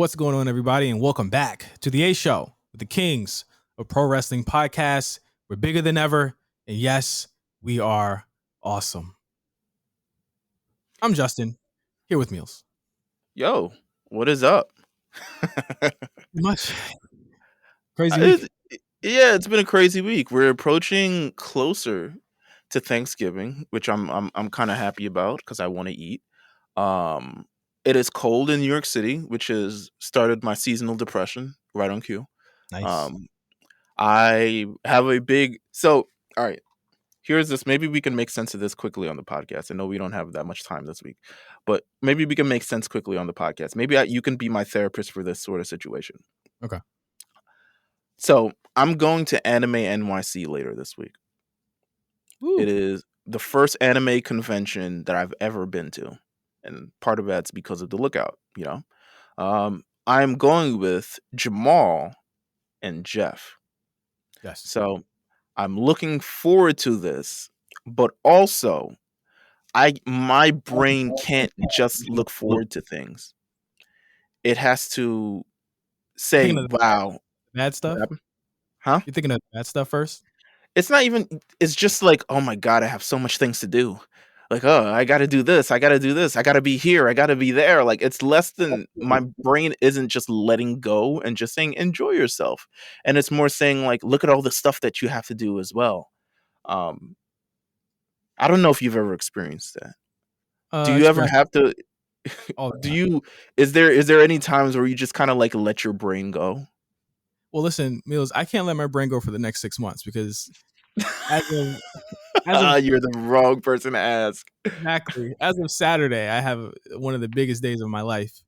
What's going on, everybody, and welcome back to the A Show with the Kings of Pro Wrestling Podcast. We're bigger than ever, and yes, we are awesome. I'm Justin, here with Meelz. Yo, what is up? Much crazy week. It's been a crazy week. We're approaching closer to Thanksgiving, which I'm kind of happy about because I want to eat. It is cold in New York City, which has started my seasonal depression right on cue. Nice. I have a big all right. Here's this. Maybe we can make sense of this quickly on the podcast. I know we don't have that much time this week, but maybe we can make sense quickly on the podcast. Maybe you can be my therapist for this sort of situation. Okay. So I'm going to Anime NYC later this week. Ooh. It is the first anime convention that I've ever been to, and part of that's because of the Lookout. I'm going with Jamal and Jeff. Yes. So I'm looking forward to this, but also my brain can't just look forward to things. It has to say, wow. Bad stuff? Huh? You thinking of bad stuff first? It's not even, it's just like, oh my God, I have so much things to do. Like, oh, I got to do this. I got to do this. I got to be here. I got to be there. Like, it's less than, my brain isn't just letting go and just saying, enjoy yourself. And it's more saying, like, look at all the stuff that you have to do as well. I don't know if you've ever experienced that. Do you ever have to, is there any times where you just kind of like let your brain go? Well, listen, Meelz, I can't let my brain go for the next 6 months because you're the wrong person to ask. Exactly. As of Saturday, I have one of the biggest days of my life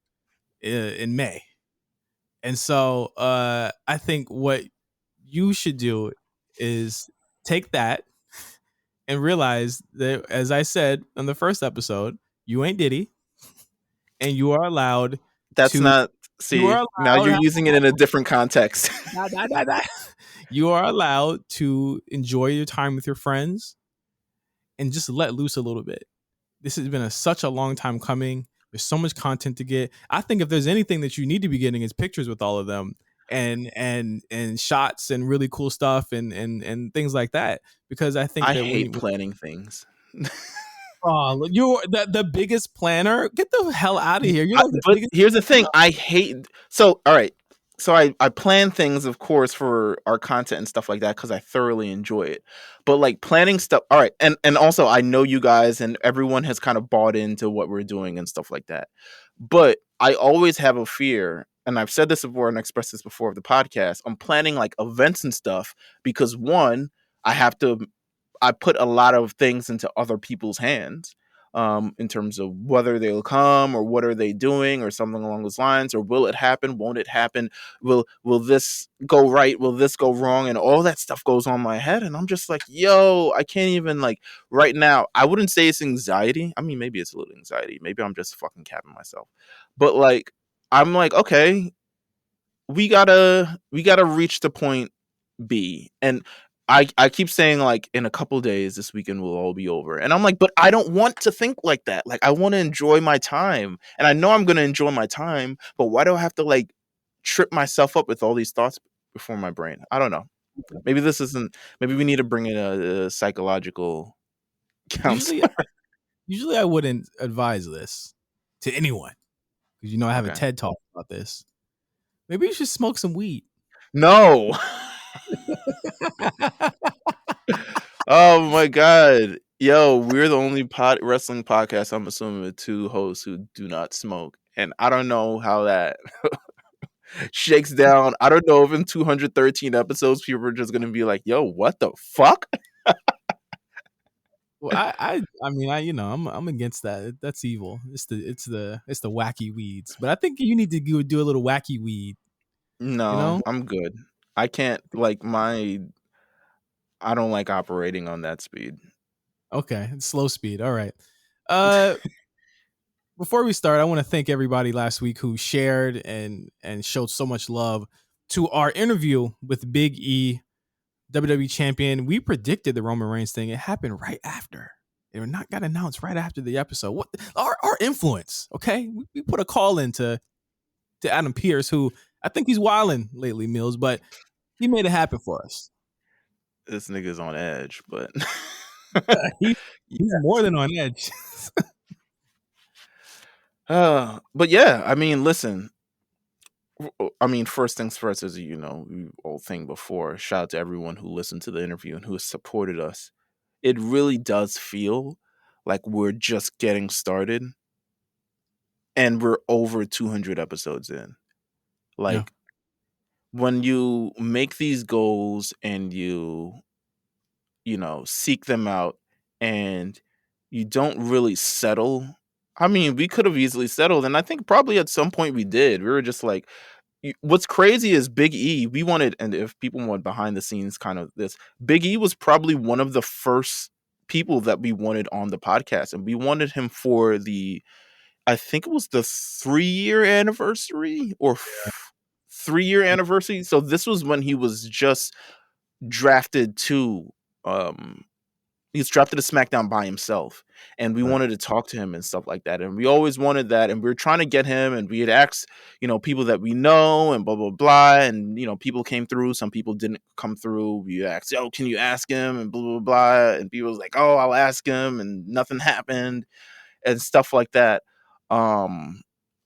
in May. And so I think what you should do is take that and realize that, as I said on the first episode, you ain't Diddy, and you are allowed now you're using it in a different context. You are allowed to enjoy your time with your friends and just let loose a little bit. This has been such a long time coming. There's so much content to get. I think if there's anything that you need to be getting is pictures with all of them and shots and really cool stuff and things like that. Because I think I hate planning things. Oh, you're the biggest planner. Get the hell out of here. But here's the thing. I hate. So, all right. So I plan things, of course, for our content and stuff like that because I thoroughly enjoy it. But like planning stuff. All right. And also, I know you guys and everyone has kind of bought into what we're doing and stuff like that. But I always have a fear. And I've said this before and expressed this before of the podcast. I'm planning like events and stuff because one, I put a lot of things into other people's hands in terms of whether they'll come or what are they doing or something along those lines, or will it happen? Won't it happen? Will this go right? Will this go wrong? And all that stuff goes on my head. And I'm just like, yo, I can't even like right now. I wouldn't say it's anxiety. I mean, maybe it's a little anxiety. Maybe I'm just fucking capping myself. But like, I'm like, okay, we gotta reach the point B. And I keep saying like in a couple days this weekend will all be over, and I'm like, but I don't want to think like that. Like I want to enjoy my time, and I know I'm gonna enjoy my time, but why do I have to like trip myself up with all these thoughts before my brain? I don't know. Maybe this isn't. Maybe we need to bring in a psychological counselor. Usually I wouldn't advise this to anyone because I have a TED talk about this. Maybe you should smoke some weed. No. Oh my God. Yo, we're the only wrestling podcast, I'm assuming, with two hosts who do not smoke. And I don't know how that shakes down. I don't know if in 213 episodes people are just gonna be like, yo, what the fuck? Well, I mean, I'm against that. That's evil. It's the wacky weeds. But I think you need to do a little wacky weed. No, I'm good. I can't I don't like operating on that speed. Okay, slow speed. All right. Before we start, I want to thank everybody last week who shared and showed so much love to our interview with Big E, WWE champion. We predicted the Roman Reigns thing. It happened right after. It got announced right after the episode. What our influence? Okay, we put a call into to Adam Pearce, who I think he's wilding lately, Meelz, but he made it happen for us. This nigga's on edge, but He, he's more than on edge. but yeah, I mean, listen. I mean, first things first, as you know, we all thing before. Shout out to everyone who listened to the interview and who has supported us. It really does feel like we're just getting started, and we're over 200 episodes in. Yeah. Like, when you make these goals and you know, seek them out, and you don't really settle. I mean, we could have easily settled, and I think probably at some point we did. We were just like, what's crazy is Big E. We wanted, and if people want behind the scenes kind of this, Big E was probably one of the first people that we wanted on the podcast, and we wanted him for I think it was the 3-year anniversary or 3-year anniversary. So this was when he was just drafted to um he was drafted to SmackDown by himself, and we Right. wanted to talk to him and stuff like that, and we always wanted that, and we were trying to get him, and we had asked, you know, people that we know and blah blah blah, and you know, people came through, some people didn't come through. We asked, oh, can you ask him, and blah blah blah, and people was like, oh, I'll ask him, and nothing happened and stuff like that. um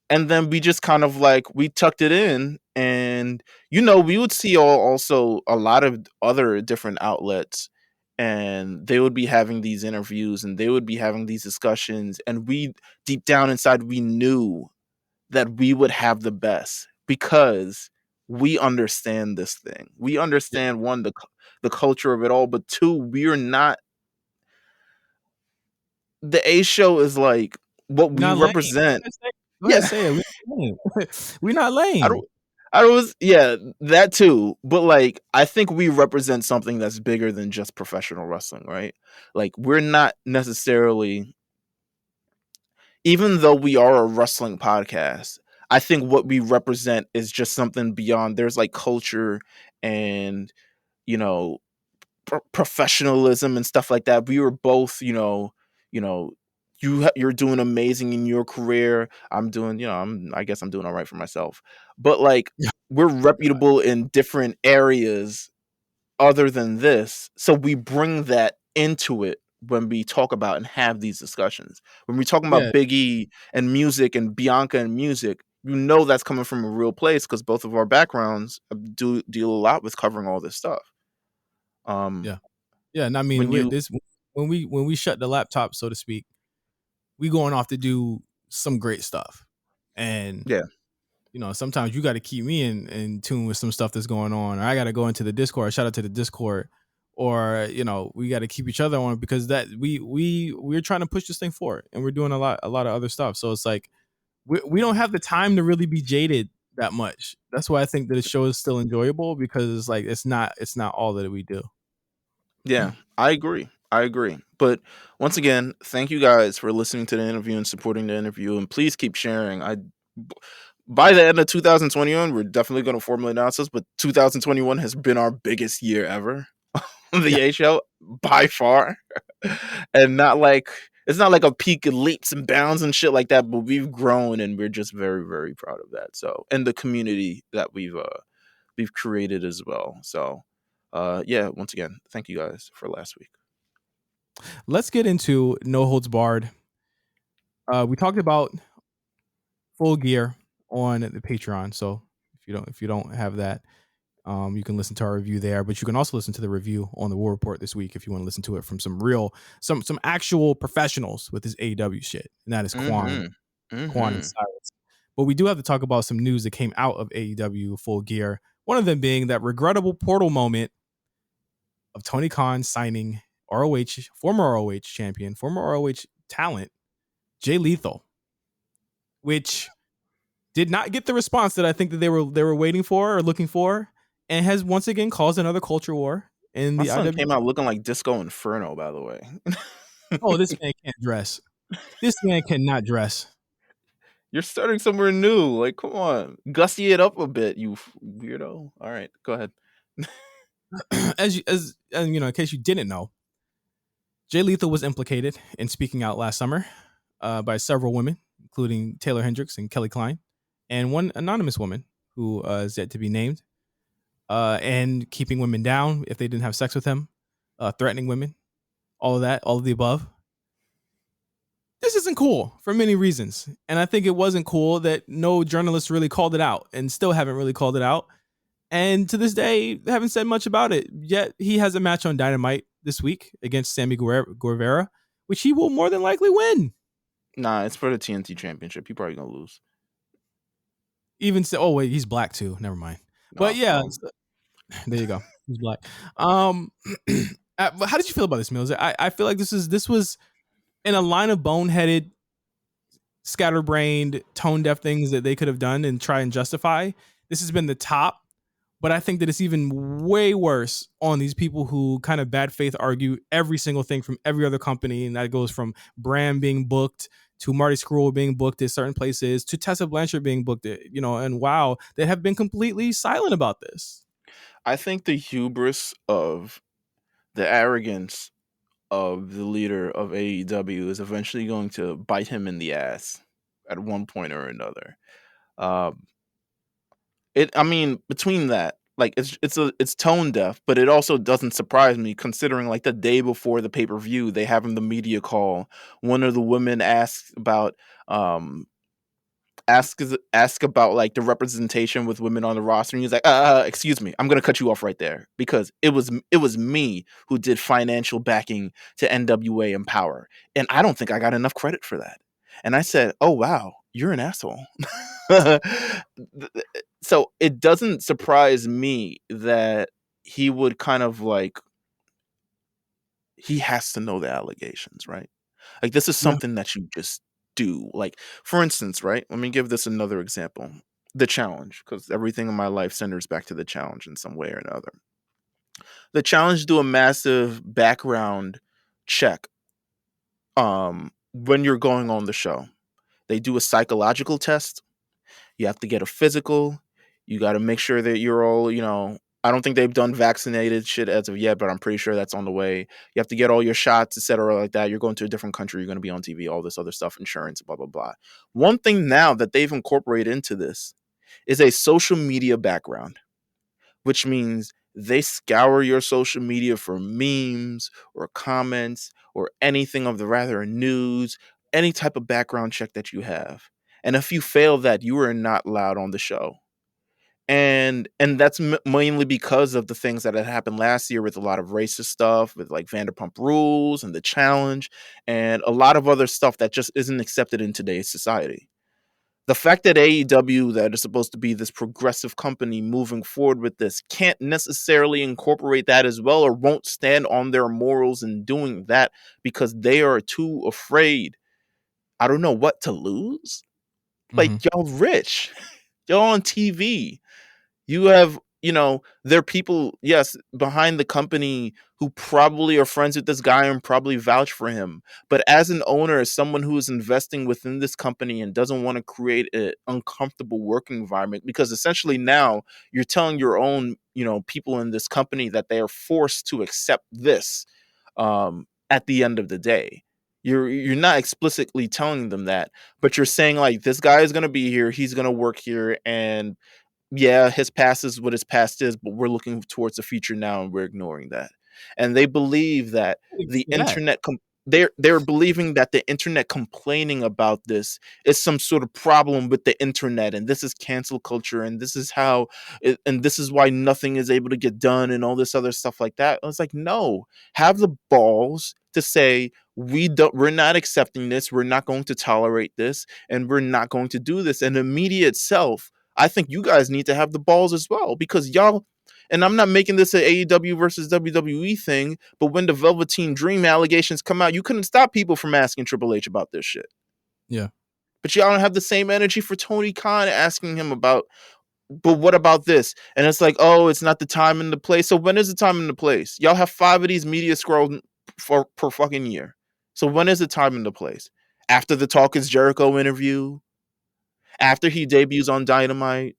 and then we just kind of like we tucked it in, and you know, we would see also a lot of other different outlets, and they would be having these interviews and they would be having these discussions, and we deep down inside we knew that we would have the best because we understand this thing. We Yeah. understand, one, the culture of it all, but two, we're not, the A show is like what We're we not lame. represent. Go ahead, Yeah. say it. We're not lame. We're not I lame. don't I was, yeah, that too. But like, I think we represent something that's bigger than just professional wrestling, right? Like, we're not necessarily, even though we are a wrestling podcast, I think what we represent is just something beyond. There's like culture and, you know, professionalism and stuff like that. We were both, you know, you're doing amazing in your career. I'm doing, you know, I guess I'm doing all right for myself. But like, Yeah. we're reputable in different areas other than this. So we bring that into it when we talk about and have these discussions. When we're talking about Yeah. Big E and music and Bianca and music, you know that's coming from a real place because both of our backgrounds do deal a lot with covering all this stuff. Um, Yeah. Yeah. And I mean, when with you this, when we shut the laptop, so to speak, we going off to do some great stuff. And Yeah. you know, sometimes you got to keep me in tune with some stuff that's going on, or I got to go into the Discord. Shout out to the Discord, or you know, we got to keep each other on because that we're trying to push this thing forward, and we're doing a lot of other stuff. So it's like we don't have the time to really be jaded that much. That's why I think that the show is still enjoyable because it's like it's not all that we do. Yeah, I agree. I agree. But once again, thank you guys for listening to the interview and supporting the interview, and please keep sharing. By the end of 2021, we're definitely going to formally announce this, but 2021 has been our biggest year ever on Yeah. the A show by far, and not like it's not like a peak of leaps and bounds and shit like that. But we've grown, and we're just very, very proud of that. So, and the community that we've created as well. So, yeah, once again, thank you guys for last week. Let's get into No Holds Barred. We talked about Full Gear on the Patreon. So if you don't have that, you can listen to our review there. But you can also listen to the review on the War Report this week if you want to listen to it from some actual professionals with this AEW shit, and that is Quan and Cyrus. But we do have to talk about some news that came out of AEW Full Gear. One of them being that regrettable portal moment of Tony Khan signing former ROH champion, former ROH talent, Jay Lethal, which did not get the response that I think that they were waiting for or looking for, and has once again caused another culture war in My the son IW. came out looking like Disco Inferno, by the way. Oh, this man can't dress. This man cannot dress. You're starting somewhere new. Like, come on, gussy it up a bit, you weirdo. All right, go ahead. as you know, in case you didn't know, Jay Lethal was implicated in speaking out last summer by several women, including Taylor Hendricks and Kelly Klein. and one anonymous woman who is yet to be named, and keeping women down if they didn't have sex with him, threatening women, all of that, all of the above. This isn't cool for many reasons. And I think it wasn't cool that no journalists really called it out and still haven't really called it out. And to this day, they haven't said much about it. Yet he has a match on Dynamite this week against Sammy Guevara, which he will more than likely win. Nah, it's for the TNT Championship. He probably gonna lose. Even so, oh wait, he's black too. Never mind. But yeah, there you go. He's black. How did you feel about this, Meelz? I feel like this was in a line of boneheaded, scatterbrained, tone deaf things that they could have done and try and justify. This has been the top, but I think that it's even way worse on these people who kind of bad faith argue every single thing from every other company, and that goes from Bram being booked to Marty Scurll being booked at certain places to Tessa Blanchard being booked at, and wow, they have been completely silent about this. I think the hubris of the arrogance of the leader of AEW is eventually going to bite him in the ass at one point or another. Between that, like it's tone deaf, but it also doesn't surprise me considering like the day before the pay-per-view, they have him the media call. One of the women asks about ask about like the representation with women on the roster, and he's like, excuse me, I'm gonna cut you off right there because it was me who did financial backing to NWA Empower, and I don't think I got enough credit for that. And I said, oh wow, you're an asshole. So it doesn't surprise me that he would kind of like, he has to know the allegations, right? Like this is something that you just do. Like, for instance, right? Let me give this another example. The challenge, because everything in my life centers back to the challenge in some way or another. The challenge do a massive background check when you're going on the show. They do a psychological test. You have to get a physical. You got to make sure that you're all, I don't think they've done vaccinated shit as of yet, but I'm pretty sure that's on the way. You have to get all your shots, etc., like that. You're going to a different country. You're going to be on TV, all this other stuff, insurance, blah, blah, blah. One thing now that they've incorporated into this is a social media background, which means they scour your social media for memes or comments or anything of the rather news, any type of background check that you have. And if you fail that, you are not allowed on the show. And that's mainly because of the things that had happened last year with a lot of racist stuff, with like Vanderpump Rules and the challenge, and a lot of other stuff that just isn't accepted in today's society. The fact that AEW, that is supposed to be this progressive company moving forward with this, can't necessarily incorporate that as well, or won't stand on their morals in doing that because they are too afraid, I don't know, what to lose? Like, y'all rich. Y'all on TV. You have, there are people, yes, behind the company who probably are friends with this guy and probably vouch for him. But as an owner, as someone who is investing within this company and doesn't want to create an uncomfortable working environment, because essentially now you're telling your own, people in this company that they are forced to accept this at the end of the day. You're not explicitly telling them that, but you're saying like, this guy is going to be here, he's going to work here, and yeah, his past is what his past is, but we're looking towards the future now, and we're ignoring that. And they believe that the internet, they're believing that the internet complaining about this is some sort of problem with the internet, and this is cancel culture, and this is how, and this is why nothing is able to get done, and all this other stuff like that. I was like, no, have the balls to say, we're not accepting this, we're not going to tolerate this, and we're not going to do this. And the media itself, I think you guys need to have the balls as well, because y'all, and I'm not making this an AEW versus WWE thing, but when the Velveteen Dream allegations come out, you couldn't stop people from asking Triple H about this shit. Yeah. But y'all don't have the same energy for Tony Khan asking him about, but what about this? And it's like, oh, it's not the time and the place. So when is the time and the place? Y'all have 5 of these media scrolls per fucking year. So when is the time and the place? After the Talk is Jericho interview? After he debuts on Dynamite?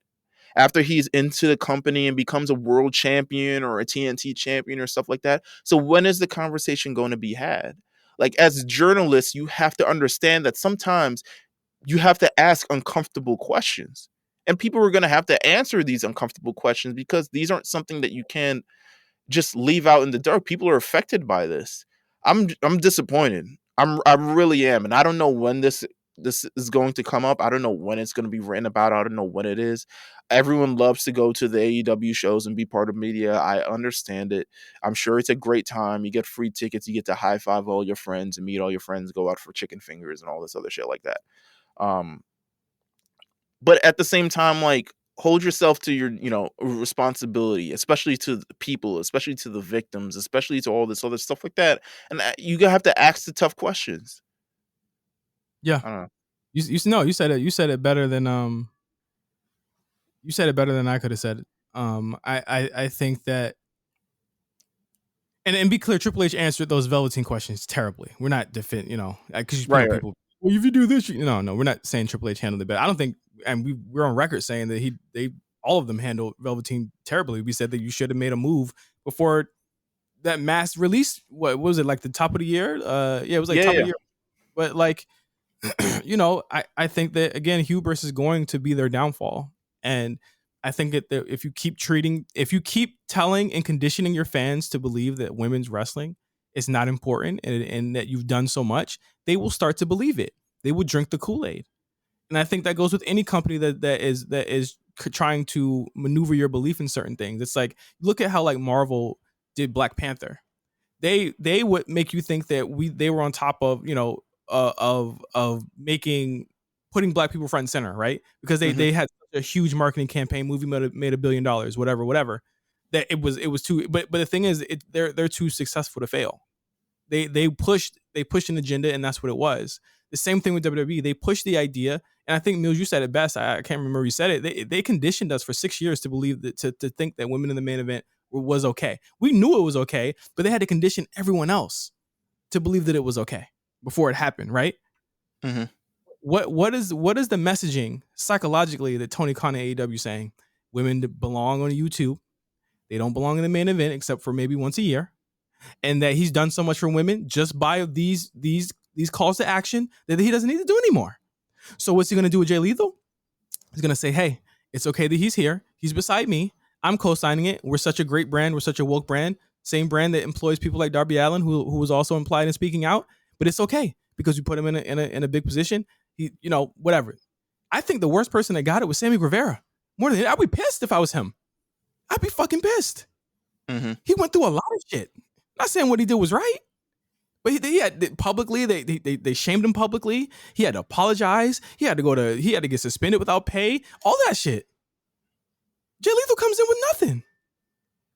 After he's into the company and becomes a world champion or a TNT champion or stuff like that? So when is the conversation going to be had? Like, as journalists, you have to understand that sometimes you have to ask uncomfortable questions. And people are going to have to answer these uncomfortable questions because these aren't something that you can just leave out in the dark. People are affected by this. I'm disappointed. I really am, and I don't know when this is going to come up. I don't know when it's going to be written about. I don't know when it is. Everyone loves to go to the AEW shows and be part of media. I understand it. I'm sure it's a great time. You get free tickets. You get to high five all your friends and meet all your friends. Go out for chicken fingers and all this other shit like that. But at the same time, like, hold yourself to your, responsibility, especially to the people, especially to the victims, especially to all this other stuff like that. And you gonna have to ask the tough questions. Yeah, I don't know. You said it. You said it better than You said it better than I could have said it. I think that, and be clear, Triple H answered those Velveteen questions terribly. We're not because Right. people. Well, if you do this, no, we're not saying Triple H handled it better. I don't think, and we're on record saying that they all of them handled Velveteen terribly. We said that you should have made a move before that mass release. What was it, like the top of the year? Yeah, it was like top of the year. But like, I think that again, hubris is going to be their downfall, and I think that if you keep telling and conditioning your fans to believe that women's wrestling is not important and that you've done so much, they will start to believe it. They will drink the Kool-Aid. And I think that goes with any company that is trying to maneuver your belief in certain things. It's like, look at how like Marvel did Black Panther. They would make you think that they were on top of, of putting Black people front and center, right? Because they had a huge marketing campaign. Movie made $1 billion, whatever. That it was too. But the thing is, they're too successful to fail. They pushed an agenda, and that's what it was. The same thing with WWE. They pushed the idea, and I think, Meelz, you said it best. I can't remember who you said it. They conditioned us for 6 years to believe that to think that women in the main event was okay. We knew it was okay, but they had to condition everyone else to believe that it was okay before it happened, right? Mm-hmm. What is the messaging psychologically that Tony Khan and AEW saying? Women belong on YouTube. They don't belong in the main event except for maybe once a year. And that he's done so much for women just by these calls to action that he doesn't need to do anymore. So what's he going to do with Jay Lethal? He's going to say, hey, it's okay that he's here. He's beside me. I'm co-signing it. We're such a great brand. We're such a woke brand. Same brand that employs people like Darby Allin, who was also implied in speaking out. But it's okay because we put him in a big position. He, whatever. I think the worst person that got it was Sammy Guevara. More than I'd be pissed if I was him. I'd be fucking pissed. Mm-hmm. He went through a lot of shit. Not saying what he did was right, but he had publicly they shamed him publicly. He had to apologize. He had to get suspended without pay. All that shit. Jay Lethal comes in with nothing.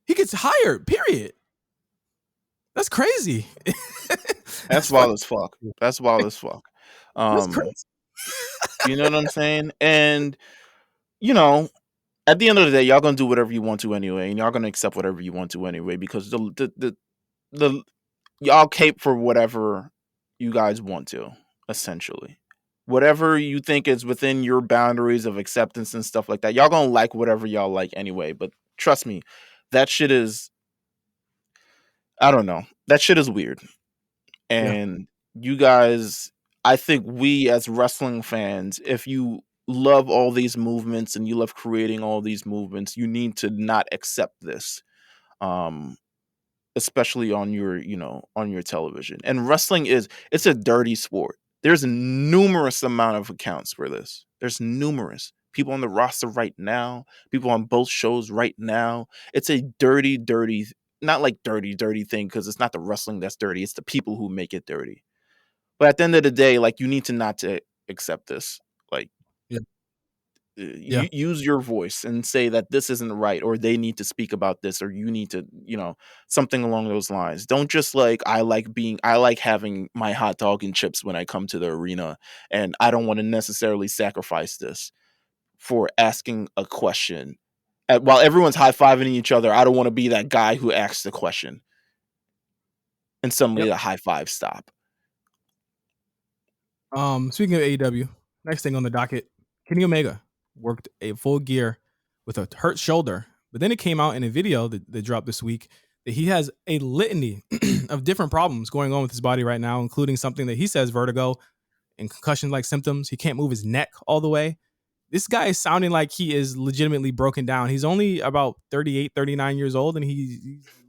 He gets hired. Period. That's crazy. That's wild as fuck. That's wild as fuck. That's crazy. You know what I'm saying? And at the end of the day, y'all gonna do whatever you want to anyway, and y'all gonna accept whatever you want to anyway, because the y'all cape for whatever you guys want to, essentially. Whatever you think is within your boundaries of acceptance and stuff like that, y'all gonna like whatever y'all like anyway. But trust me, that shit is, I don't know, that shit is weird. And you guys, I think we as wrestling fans, if you love all these movements and you love creating all these movements, you need to not accept this. Especially on your, on your television. And wrestling it's a dirty sport. There's a numerous amount of accounts for this. There's numerous people on the roster right now, people on both shows right now. It's a dirty, not like dirty thing, because it's not the wrestling that's dirty. It's the people who make it dirty. But at the end of the day, like, you need to not to accept this. Like, use your voice and say that this isn't right, or they need to speak about this, or you need to, something along those lines. Don't just like, I like having my hot dog and chips when I come to the arena, and I don't want to necessarily sacrifice this for asking a question. While everyone's high-fiving each other, I don't want to be that guy who asks the question and suddenly the high five stop. Speaking of AEW, next thing on the docket, Kenny Omega worked a full gear with a hurt shoulder, but then it came out in a video that dropped this week that he has a litany of different problems going on with his body right now, including something that he says vertigo and concussion-like symptoms. He can't move his neck all the way. This guy is sounding like he is legitimately broken down. He's only about 38, 39 years old, and he's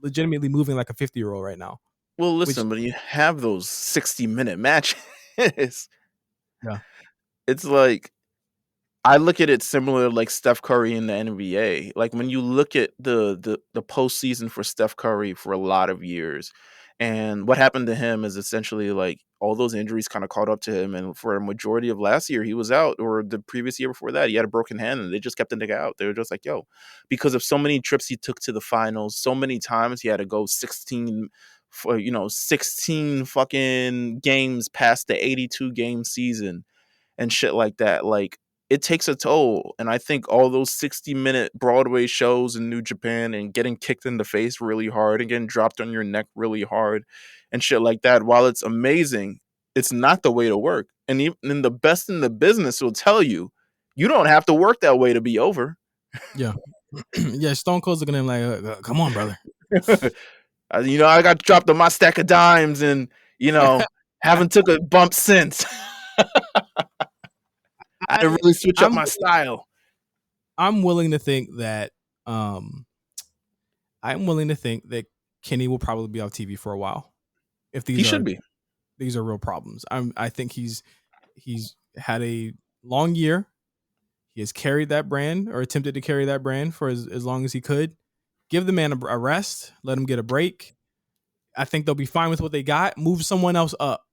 legitimately moving like a 50-year-old right now. Well, Which, listen, but you have those 60-minute matches. yeah, It's like I look at it similar like Steph Curry in the NBA. Like when you look at the postseason for Steph Curry for a lot of years, and what happened to him is essentially like all those injuries kind of caught up to him, and for a majority of last year he was out, or the previous year before that he had a broken hand, and they just kept the nigga out. They were just like, yo, because of so many trips he took to the finals, so many times he had to go 16 for 16 fucking games past the 82 game season and shit like that. Like it takes a toll. And I think all those 60-minute Broadway shows in New Japan and getting kicked in the face really hard and getting dropped on your neck really hard and shit like that, while it's amazing, it's not the way to work. And even the best in the business will tell you, you don't have to work that way to be over. yeah, yeah. Stone Cold's looking at him like, "Come on, brother." I got dropped on my stack of dimes and, haven't took a bump since. I didn't really switch up I'm my style. I'm willing to think that um I'm willing to think that Kenny will probably be off TV for a while if He should be. these are real problems. I think he's had a long year. He has carried that brand or attempted to carry that brand for as long as he could. Give the man a rest. Let him get a break. I think they'll be fine with what they got. Move someone else up.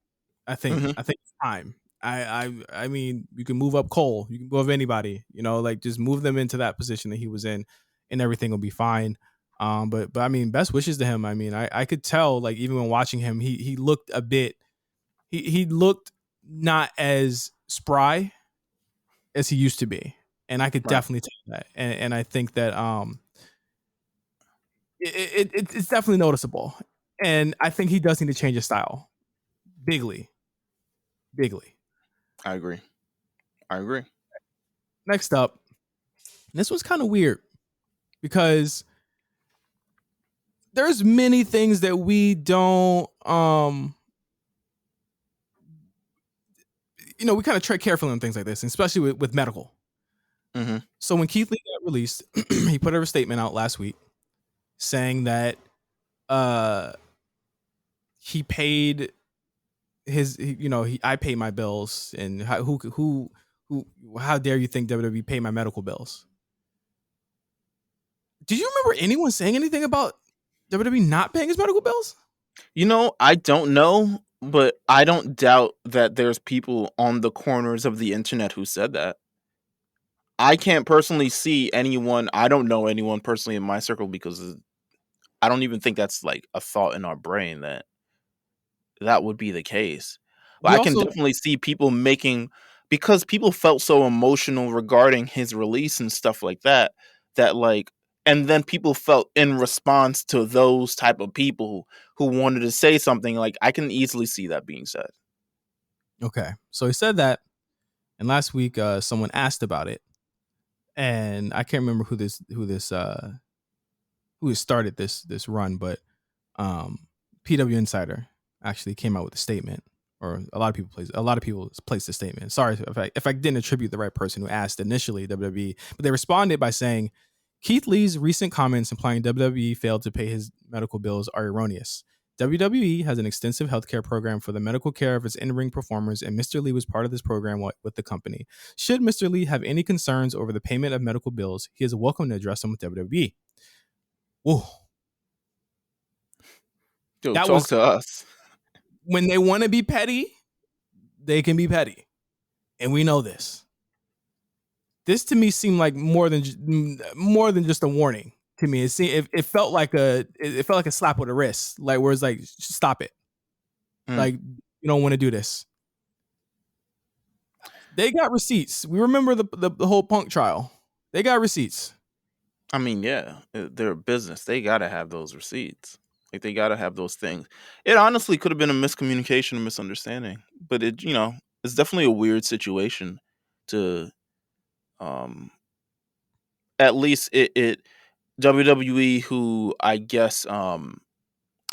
I think. Mhm. I think it's time. I mean, you can move up Cole. You can move anybody. Like just move them into that position that he was in, and everything will be fine. But I mean, best wishes to him. I mean, I could tell like even when watching him, he looked a bit. He looked not as spry as he used to be, and I could Right. definitely tell that. And I think that it's definitely noticeable, and I think he does need to change his style, bigly, bigly. I agree. I agree. Next up, this was kind of weird because there's many things that we don't we kind of tread carefully on things like this, especially with medical. Mm-hmm. So when Keith Lee got released, he put a statement out last week saying that uh he paid I pay my bills, and how dare you think WWE pay my medical bills? Did you remember anyone saying anything about WWE not paying his medical bills? I don't know, but I don't doubt that there's people on the corners of the internet who said that. I can't personally see anyone. I don't know anyone personally in my circle because I don't even think that's like a thought in our brain that would be the case. But We I can also definitely see people making, because people felt so emotional regarding his release and stuff like that, that like, and then people felt in response to those type of people who wanted to say something, like I can easily see that being said. okay. So he said that, and last week someone asked about it, and I can't remember who has started this run, but PW Insider actually came out with a statement, or a lot of people placed a statement. Sorry if I didn't attribute the right person who asked initially WWE, but they responded by saying Keith Lee's recent comments implying WWE failed to pay his medical bills are erroneous. WWE has an extensive healthcare program for the medical care of its in-ring performers, and Mr. Lee was part of this program with the company. Should Mr. Lee have any concerns over the payment of medical bills, he is welcome to address them with WWE. Whoa. Yo, That talk was to us. when they want to be petty, they can be petty. And we know this. This to me seemed like more than just a warning to me. It felt like a slap with a wrist, like where it's like, stop it. Mm. Like, you don't want to do this. They got receipts. We remember the whole Punk trial. They got receipts. I mean, yeah, they're a business. They gotta have those receipts. Like they gotta have those things. It honestly could have been a miscommunication, a misunderstanding, but it's definitely a weird situation to, um, at least it WWE, who I guess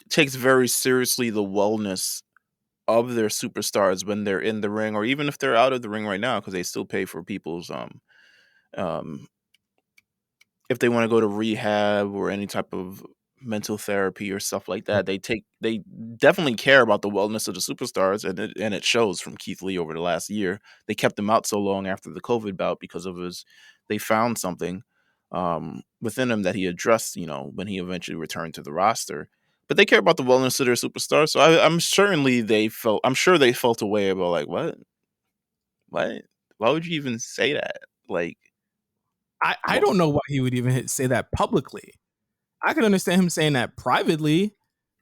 takes very seriously the wellness of their superstars when they're in the ring, or even if they're out of the ring right now, because they still pay for people's um, if they want to go to rehab or any type of mental therapy or stuff like that, they definitely care about the wellness of the superstars, and it shows from Keith Lee over the last year. They kept him out so long after the COVID bout because of they found something within him that he addressed, when he eventually returned to the roster. But they care about the wellness of their superstars, so I'm sure they felt a way about like what, why would you even say that? Like, I don't know why he would even say that publicly. I can understand him saying that privately.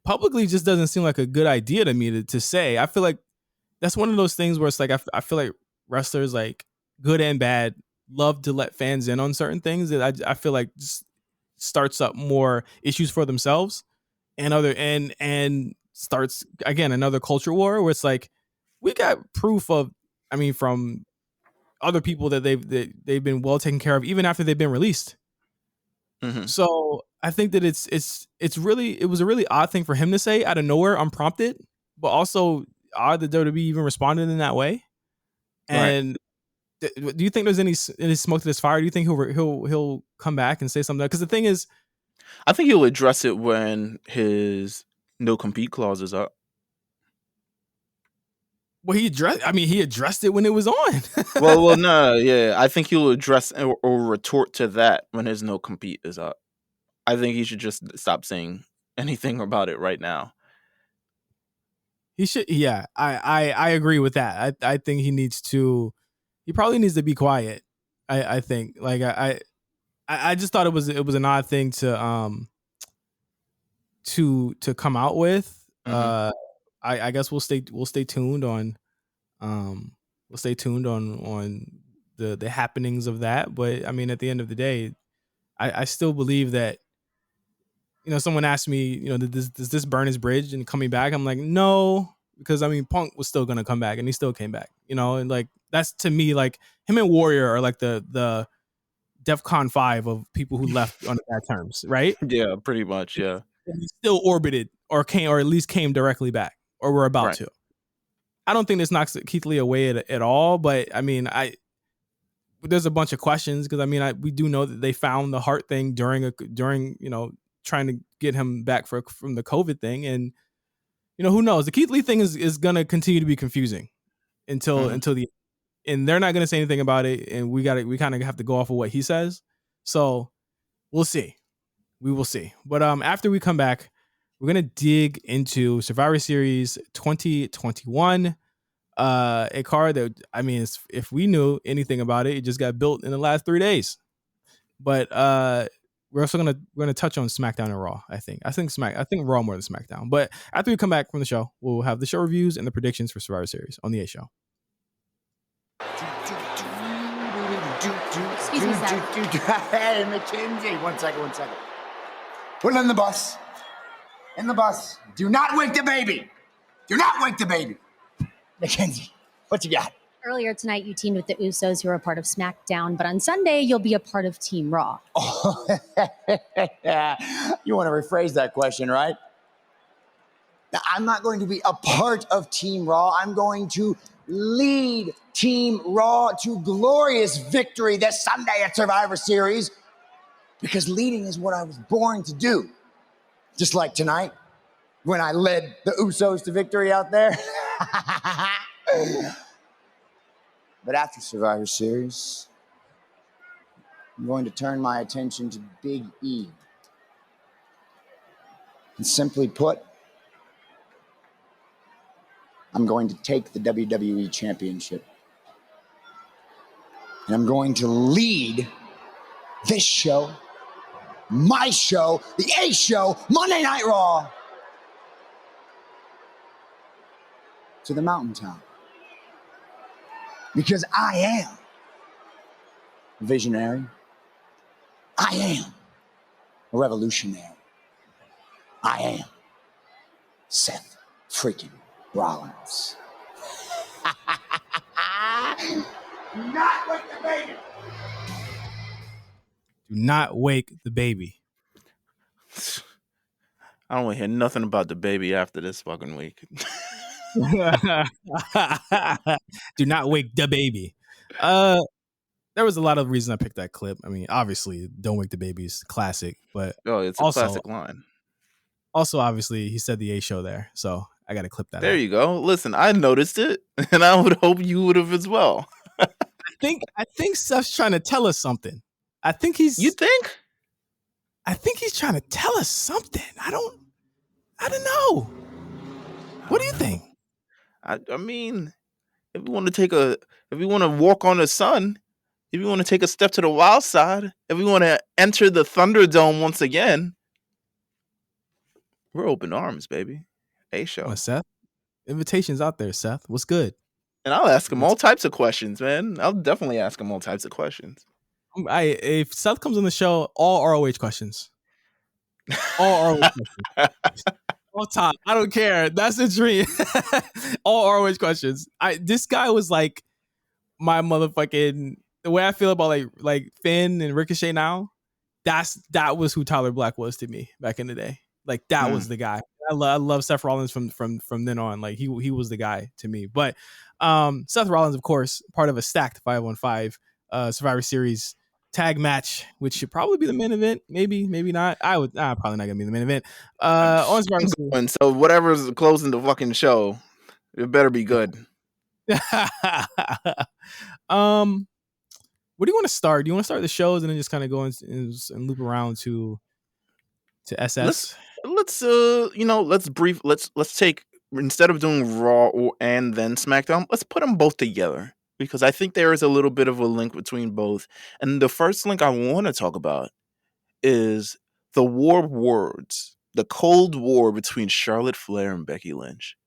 Publicly just doesn't seem like a good idea to me to say. I feel like that's one of those things where it's like I feel like wrestlers, like good and bad, love to let fans in on certain things that I feel like just starts up more issues for themselves and starts again another culture war where it's like we got proof of, I mean, from other people that they've been well taken care of even after they've been released. mm-hmm. So I think that it was a really odd thing for him to say out of nowhere, unprompted, but also odd that WWE even responded in that way. And do you think there's any smoke to this fire? Do you think he'll come back and say something? Because the thing is, I think he'll address it when his no compete clause is up. Well, he addressed it when it was on. well, no, yeah. I think he'll address or retort to that when his no compete is up. I think he should just stop saying anything about it right now. He should, yeah. I agree with that. I think he probably needs to be quiet. I think like I just thought it was an odd thing to come out with. Mm-hmm. I guess we'll stay tuned on the happenings of that. But I mean, at the end of the day, I still believe that, someone asked me, does this burn his bridge and coming back? I'm like, no, because I mean, Punk was still gonna come back and he still came back, and like that's to me like him and Warrior are like the DEFCON 5 of people who left on bad terms, right? Yeah, pretty much. Yeah, and he still orbited or at least came directly back, or we're about to. I don't think this knocks Keith Lee away at all, but I mean, there's a bunch of questions because I mean, we do know that they found the heart thing during trying to get him back from the COVID thing, and who knows? The Keith Lee thing is gonna continue to be confusing until the, and they're not gonna say anything about it, and we kind of have to go off of what he says. So we'll see. We will see. But after we come back, we're gonna dig into Survivor Series 2021. A card that, I mean, if we knew anything about it, it just got built in the last 3 days. But we're also gonna touch on SmackDown and Raw. I think Raw more than SmackDown. But after we come back from the show, we'll have the show reviews and the predictions for Survivor Series on the A Show. Excuse me, sir. Hey, Mackenzie. One second. Put it in the bus. In the bus. Do not wake the baby. Do not wake the baby. Mackenzie, what you got? Earlier tonight, you teamed with the Usos, who are a part of SmackDown, but on Sunday, you'll be a part of Team Raw. Oh, you want to rephrase that question, right? Now, I'm not going to be a part of Team Raw. I'm going to lead Team Raw to glorious victory this Sunday at Survivor Series, because leading is what I was born to do. Just like tonight, when I led the Usos to victory out there. But after Survivor Series, I'm going to turn my attention to Big E. And simply put, I'm going to take the WWE Championship. And I'm going to lead this show, my show, the A Show, Monday Night Raw, to the mountaintop. Because I am a visionary. I am a revolutionary. I am Seth freaking Rollins. Do not wake the baby. Do not wake the baby. I don't want to hear nothing about DaBaby after this fucking week. Do not wake DaBaby. there was a lot of reasons I picked that clip. I mean, obviously, "Don't Wake the Baby's" classic, but it's a classic line. Also, obviously, he said the A show there, so I got to clip that. There you go. Listen, I noticed it, and I would hope you would have as well. I think Seth's trying to tell us something. You think? I think he's trying to tell us something. I don't know. What do you think? I mean, if we want to walk on the sun, if we want to take a step to the wild side, if we want to enter the Thunderdome once again, we're open arms, baby. A show. Come on, Seth. Invitations out there, Seth. What's good? And I'll ask him all types of questions, man. I'll definitely ask him all types of questions. If Seth comes on the show, all ROH questions. All ROH questions. All time. I don't care. That's the dream. All ROH questions. This guy was like my motherfucking, the way I feel about like Finn and Ricochet now. That was who Tyler Black was to me back in the day. Like that was the guy. I love Seth Rollins from then on. Like he was the guy to me. But Seth Rollins, of course, part of a stacked 5-on-5 Survivor Series tag match, which should probably be the main event. Maybe not. Probably not gonna be the main event. On Survivor Series. So whatever's closing the fucking show, it better be good. Where do you want to start? Do you want to start the shows and then just kind of go and loop around to SS? Let's take, instead of doing Raw and then SmackDown, let's put them both together, because I think there is a little bit of a link between both. And the first link I want to talk about is the war words, the Cold War between Charlotte Flair and Becky Lynch.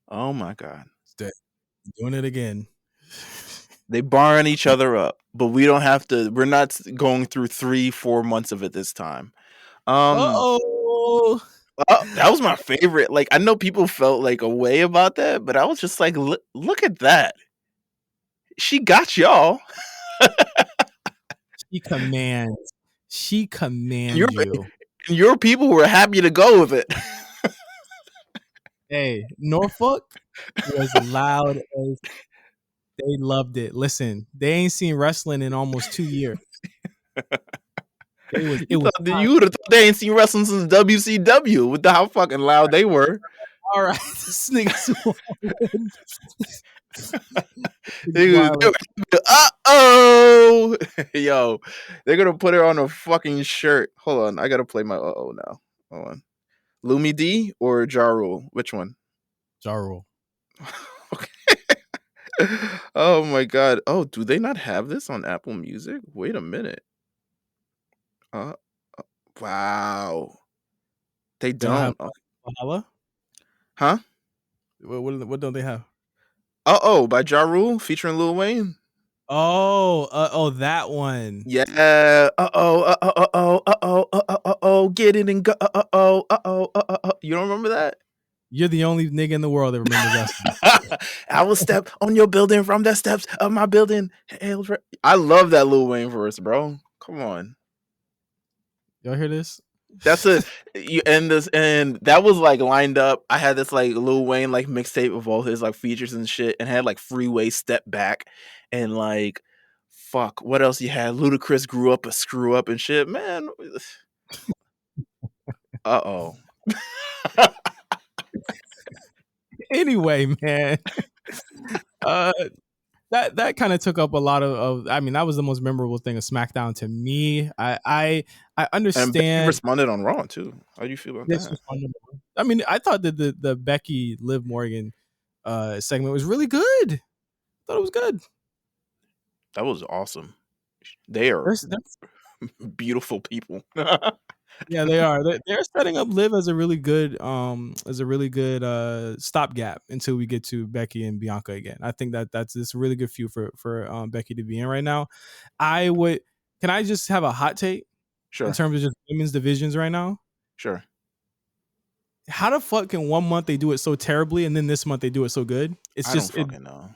Oh my God. Doing it again. They barring each other up, but we're not going through 3-4 months of it this time. That was my favorite. Like, I know people felt like a way about that, but I was just like, look at that. She got y'all. She commands you. Your people were happy to go with it. Hey, Norfolk was loud as they loved it. Listen, they ain't seen wrestling in almost 2 years. You would have thought they ain't seen wrestling since WCW with how fucking loud they were. All right, this nigga's yo, they're gonna put her on a fucking shirt. Hold on, I gotta play my now. Hold on, Lumi D or Ja Rule? Which one? Ja Rule. Okay. Oh my God. Oh, do they not have this on Apple Music? Wait a minute. Wow. They don't. Valhalla? Huh? What don't they have? By Ja Rule featuring Lil Wayne. That one. Yeah. Get it and go. You don't remember that? You're the only nigga in the world that remembers that. I will step on your building from the steps of my building. I love that Lil Wayne verse, bro. Come on. Y'all hear this? That's and that was like lined up. I had this like Lil Wayne like mixtape of all his like features and shit, and had like Freeway Step Back and like fuck, what else you had? Ludacris Grew Up a Screw Up and shit, man. Anyway, man. That kind of took up a lot of. I mean, that was the most memorable thing of SmackDown to me. I understand. And Becky responded on Raw too. How do you feel about that? I mean, I thought that the Becky Liv Morgan segment was really good. I thought it was good. That was awesome. They are beautiful people. Yeah, they are. They're setting up Liv as a really good stopgap until we get to Becky and Bianca again. I think that's this really good feud for Becky to be in right now. Can I just have a hot take? Sure. In terms of just women's divisions right now? Sure. How the fuck can 1 month they do it so terribly and then this month they do it so good? It's just I don't fucking know.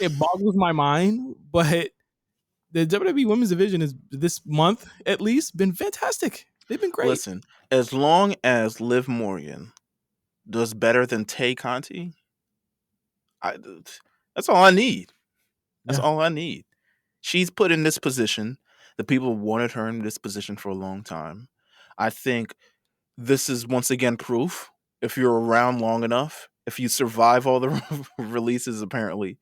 It boggles my mind, but the WWE women's division is this month at least been fantastic. They've been great. Listen, as long as Liv Morgan does better than Tay Conti, that's all I need. That's all I need. she's put in this position. The people wanted her in this position for a long time. I think this is once again proof. If you're around long enough, if you survive all the releases, apparently,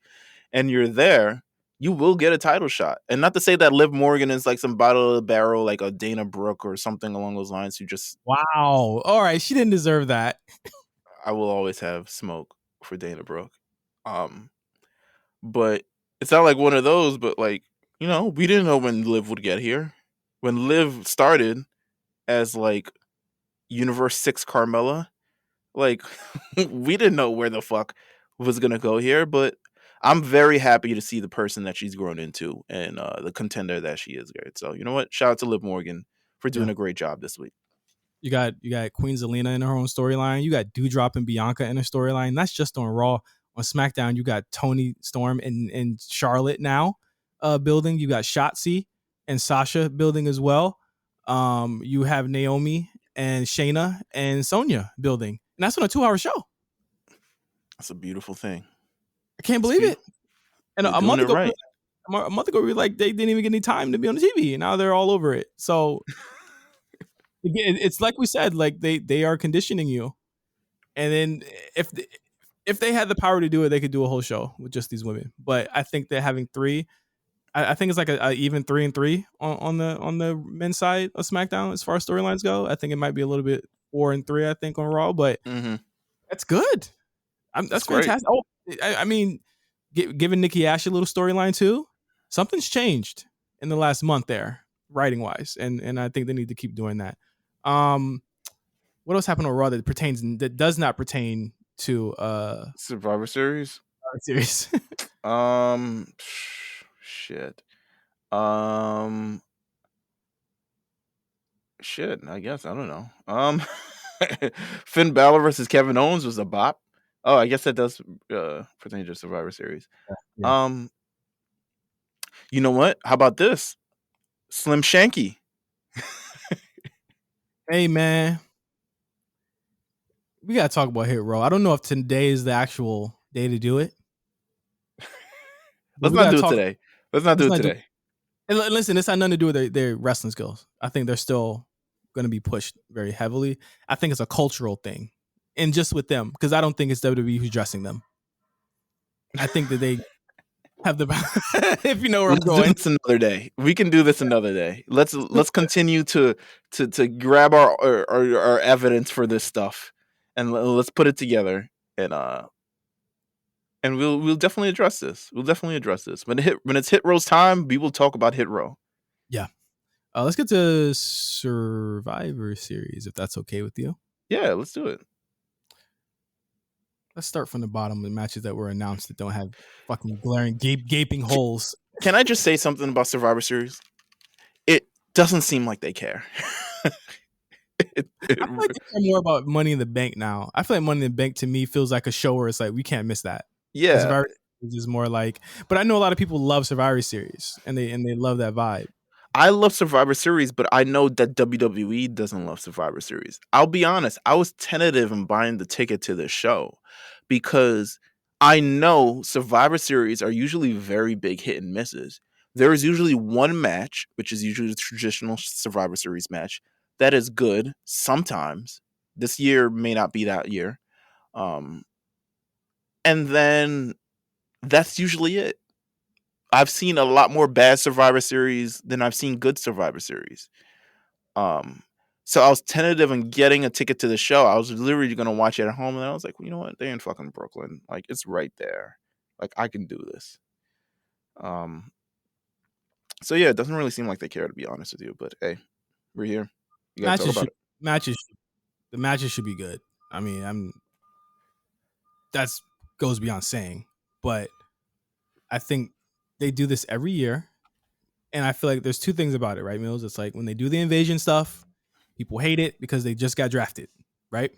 and you're there, you will get a title shot. And not to say that Liv Morgan is like some bottom of the barrel, like a Dana Brooke or something along those lines, who just, Wow. All right. She didn't deserve that. I will always have smoke for Dana Brooke. But it's not like one of those, but like, we didn't know when Liv would get here. When Liv started as like Universe 6 Carmella, like we didn't know where the fuck was gonna go here, but I'm very happy to see the person that she's grown into and the contender that she is. Great. So you know what? Shout out to Liv Morgan for doing a great job this week. You got Queen Zelina in her own storyline. You got Doudrop and Bianca in her storyline. That's just on Raw. On SmackDown, you got Toni Storm and Charlotte now building. You got Shotzi and Sasha building as well. You have Naomi and Shayna and Sonya building. And that's on a 2-hour show. That's a beautiful thing. I can't believe it. And a month ago, right. a month ago, we were like, they didn't even get any time to be on the TV. And now they're all over it. So it's like we said, like they are conditioning you. And then if they had the power to do it, they could do a whole show with just these women. But I think that having 3, I think it's like a even 3-3 on the men's side of SmackDown as far as storylines go. I think it might be a little bit 4-3, I think, on Raw, but that's good. That's fantastic. Oh, I mean, giving Nikki Ash a little storyline too. Something's changed in the last month there, writing wise, and I think they need to keep doing that. What else happened on Raw that does not pertain to Survivor Series? Series. Shit. Shit, I guess. I don't know. Finn Balor versus Kevin Owens was a bop. Oh, I guess that does pertain to Survivor Series. Yeah. You know what? How about this? Slim Shanky. Hey, man. We got to talk about Hit Row. I don't know if today is the actual day to do it. Let's not do it today. Let's not do it today. And listen, this had nothing to do with their wrestling skills. I think they're still going to be pushed very heavily. I think it's a cultural thing. And just with them, because I don't think it's WWE who's dressing them. I think that they have the if you know where I'm going. Do this another day. We can do this another day. Let's continue to grab our evidence for this stuff and let's put it together and we'll definitely address this. When it's Hit Row's time, we will talk about Hit Row. Yeah. Let's get to Survivor Series if that's okay with you. Yeah, let's do it. Let's start from the bottom. The matches that were announced that don't have fucking glaring, gaping holes. Can I just say something about Survivor Series? It doesn't seem like they care. I feel like they care more about Money in the Bank now. I feel like Money in the Bank to me feels like a show where it's like, we can't miss that. Yeah. Survivor Series is more like, but I know a lot of people love Survivor Series and they love that vibe. I love Survivor Series, but I know that WWE doesn't love Survivor Series. I'll be honest. I was tentative in buying the ticket to this show because I know Survivor Series are usually very big hit and misses. There is usually one match, which is usually the traditional Survivor Series match, that is good sometimes. This year may not be that year. And then that's usually it. I've seen a lot more bad Survivor Series than I've seen good Survivor Series. So I was tentative in getting a ticket to the show. I was literally going to watch it at home, and I was like, well, you know what? They're in fucking Brooklyn. Like, it's right there. Like, I can do this. So yeah, it doesn't really seem like they care, to be honest with you. But hey, we're here. You gotta talk about it. The matches should be good. I mean, that's goes beyond saying, but I think they do this every year, and I feel like there's two things about it, right, Meelz? It's like when they do the invasion stuff, people hate it because they just got drafted, right?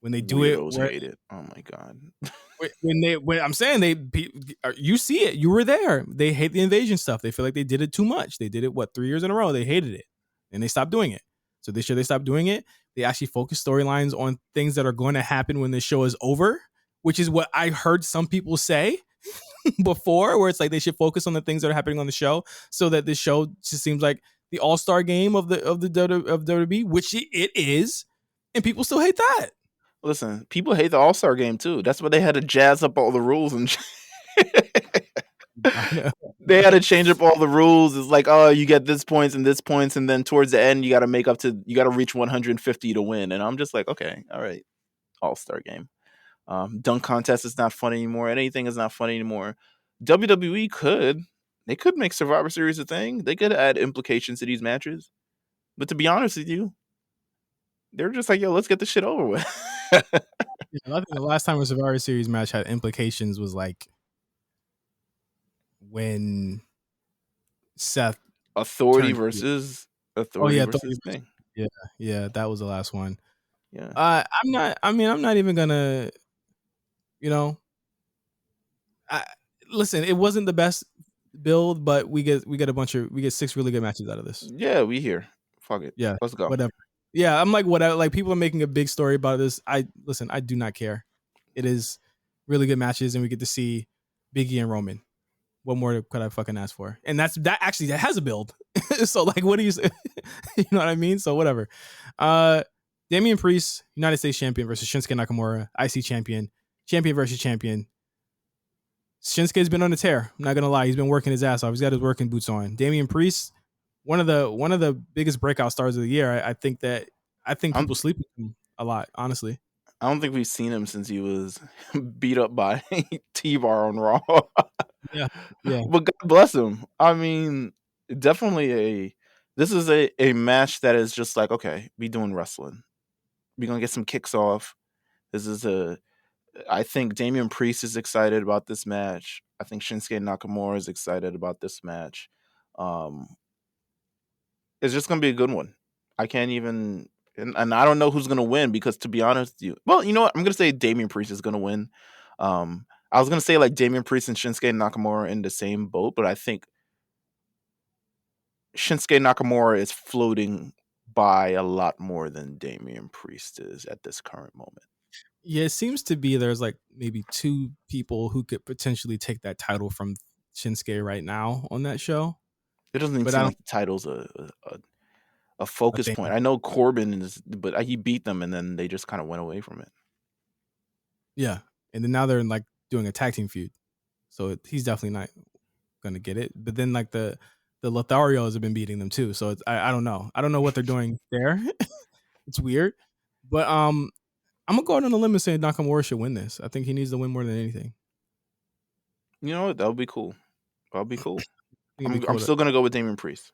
When they do Weirdos hate it. Oh my god. when I'm saying you see it, you were there. They hate the invasion stuff. They feel like they did it too much. They did it 3 years in a row. They hated it, and they stopped doing it. So this year they stopped doing it. They actually focus storylines on things that are going to happen when the show is over, which is what I heard some people say. before, where it's like they should focus on the things that are happening on the show, so that this show just seems like the all-star game of WWE, which it is, and people still hate that. Listen, people hate the All-Star game too. That's why they had to jazz up all the rules and I know. they had to change up all the rules. It's like, oh, you get this points, and then towards the end you got to reach 150 to win. And I'm just like, okay, all right, All-Star game. Dunk contest is not fun anymore. Anything is not fun anymore. WWE could make Survivor Series a thing. They could add implications to these matches. But to be honest with you, they're just like, yo, let's get this shit over with. Yeah, I think the last time a Survivor Series match had implications was like when Seth Authority turned heel. versus Authority thing. Yeah, that was the last one. Yeah. I'm not even gonna, listen, it wasn't the best build, but we get 6 really good matches out of this. Yeah, we here. Fuck it. Yeah, Let's go. whatever. Yeah, I'm like, whatever. Like, people are making a big story about this. I do not care. It is really good matches, and we get to see Biggie and Roman. What more could I fucking ask for? And that has a build. So like, what do you say? You know what I mean? So whatever. Damian Priest, United States champion versus Shinsuke Nakamura, IC champion versus champion. Shinsuke's been on a tear. I'm not gonna lie, he's been working his ass off. He's got his working boots on. Damian Priest, one of the biggest breakout stars of the year. I think people sleep with him a lot, honestly. I don't think we've seen him since he was beat up by T-Bar on Raw. Yeah. But God bless him. I mean, definitely this is a match that is just like, okay, we doing wrestling. We're gonna get some kicks off. I think Damian Priest is excited about this match. I think Shinsuke Nakamura is excited about this match. It's just gonna be a good one. I can't even, and I don't know who's gonna win, because to be honest with you, well, you know what? I'm gonna say Damian Priest is gonna win. I was gonna say like Damian Priest and Shinsuke Nakamura are in the same boat, but I think Shinsuke Nakamura is floating by a lot more than Damian Priest is at this current moment. Yeah, it seems to be there's like maybe 2 people who could potentially take that title from Shinsuke right now on that show. It doesn't even But seem like the title's a focus thing. point. I know Corbin is, but he beat them and then they just kind of went away from it. Yeah, and then now they're like doing a tag team feud, so he's definitely not gonna get it. But then like the Lotharios have been beating them too, so I don't know. I don't know what they're doing there. It's weird, but I'm gonna go out on a limb and say Nakamura should win this. I think he needs to win more than anything. You know what? That would be cool. That'll be cool. It'd be I'm still gonna go with Damian Priest.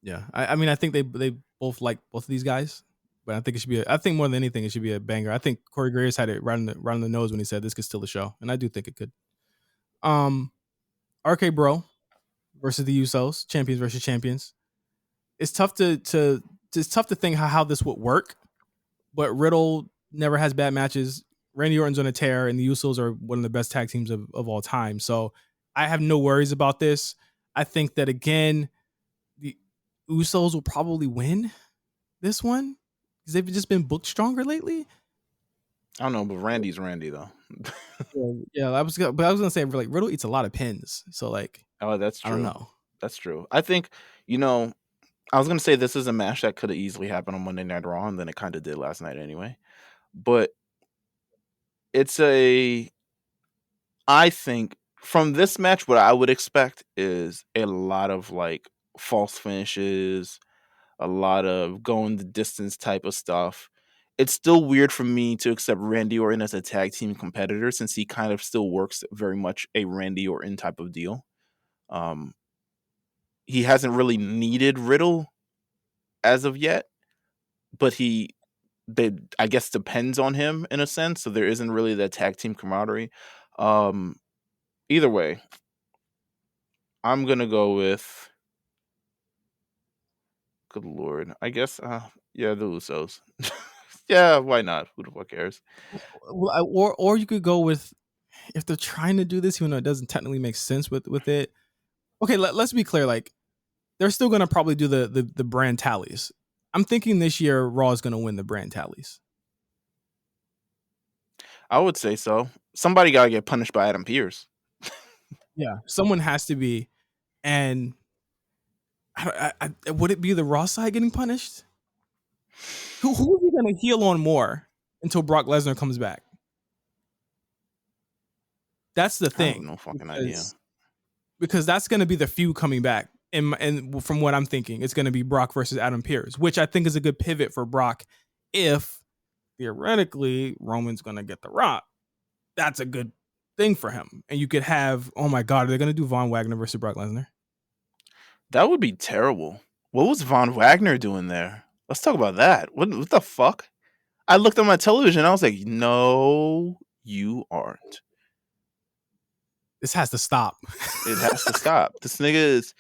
Yeah, I mean, I think they both like both of these guys, but I think it should be. I think more than anything, it should be a banger. I think Corey Graves had it right on the nose when he said this could steal the show, and I do think it could. RK Bro versus the Usos, champions versus champions. It's tough to think how this would work, but Riddle never has bad matches. Randy Orton's on a tear, and the Usos are one of the best tag teams of all time. So I have no worries about this. I think that, again, the Usos will probably win this one because they've just been booked stronger lately. I don't know, but Randy's Randy though. Yeah, I was gonna say, like, Riddle eats a lot of pins, so like, Oh, that's true. I don't know. That's true. I think, I was gonna say this is a match that could have easily happened on Monday Night Raw, and then it kind of did last night anyway. But I think from this match, what I would expect is a lot of like false finishes, a lot of going the distance type of stuff. It's still weird for me to accept Randy Orton as a tag team competitor, since he kind of still works very much a Randy Orton type of deal. He hasn't really needed Riddle as of yet, but I guess depends on him in a sense. So there isn't really that tag team camaraderie. Either way, I'm gonna go with, good Lord, I guess, the Usos. Yeah, why not? Who the fuck cares? Or you could go with, if they're trying to do this, even though it doesn't technically make sense with it. Okay, let's be clear. Like, they're still gonna probably do the brand tallies. I'm thinking this year Raw is gonna win the brand tallies. I would say so. Somebody gotta get punished by Adam Pearce. Yeah, someone has to be. And would it be the Raw side getting punished? Who is he going to heel on more until Brock Lesnar comes back? That's the I have thing. no fucking idea. Because that's going to be the feud coming back. And from what I'm thinking, it's going to be Brock versus Adam Pearce, which I think is a good pivot for Brock. If theoretically Roman's going to get the Rock, that's a good thing for him. And you could have, oh my God, are they going to do Von Wagner versus Brock Lesnar? That would be terrible. What was Von Wagner doing there? Let's talk about that. What the fuck? I looked at my television and I was like, no, you aren't. This has to stop. It has to stop. This nigga is...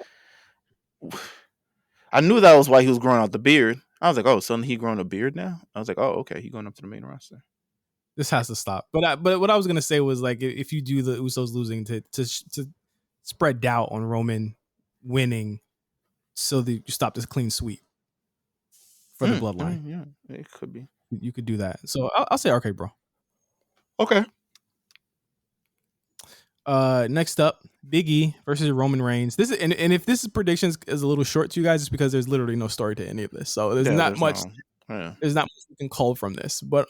I knew that was why he was growing out the beard. I was like, oh, so he growing a beard now? I was like, oh, okay, he going up to the main roster. This has to stop. But what I was gonna say was, like, if you do the Usos losing to spread doubt on Roman winning, so that you stop this clean sweep for the bloodline. Yeah, it could be. You could do that. So I'll say RK Bro. Okay. Next up, Big E versus Roman Reigns. This is, and if this predictions is a little short to you guys, it's because there's literally no story to any of this. So there's not much. There's not much you can call from this. But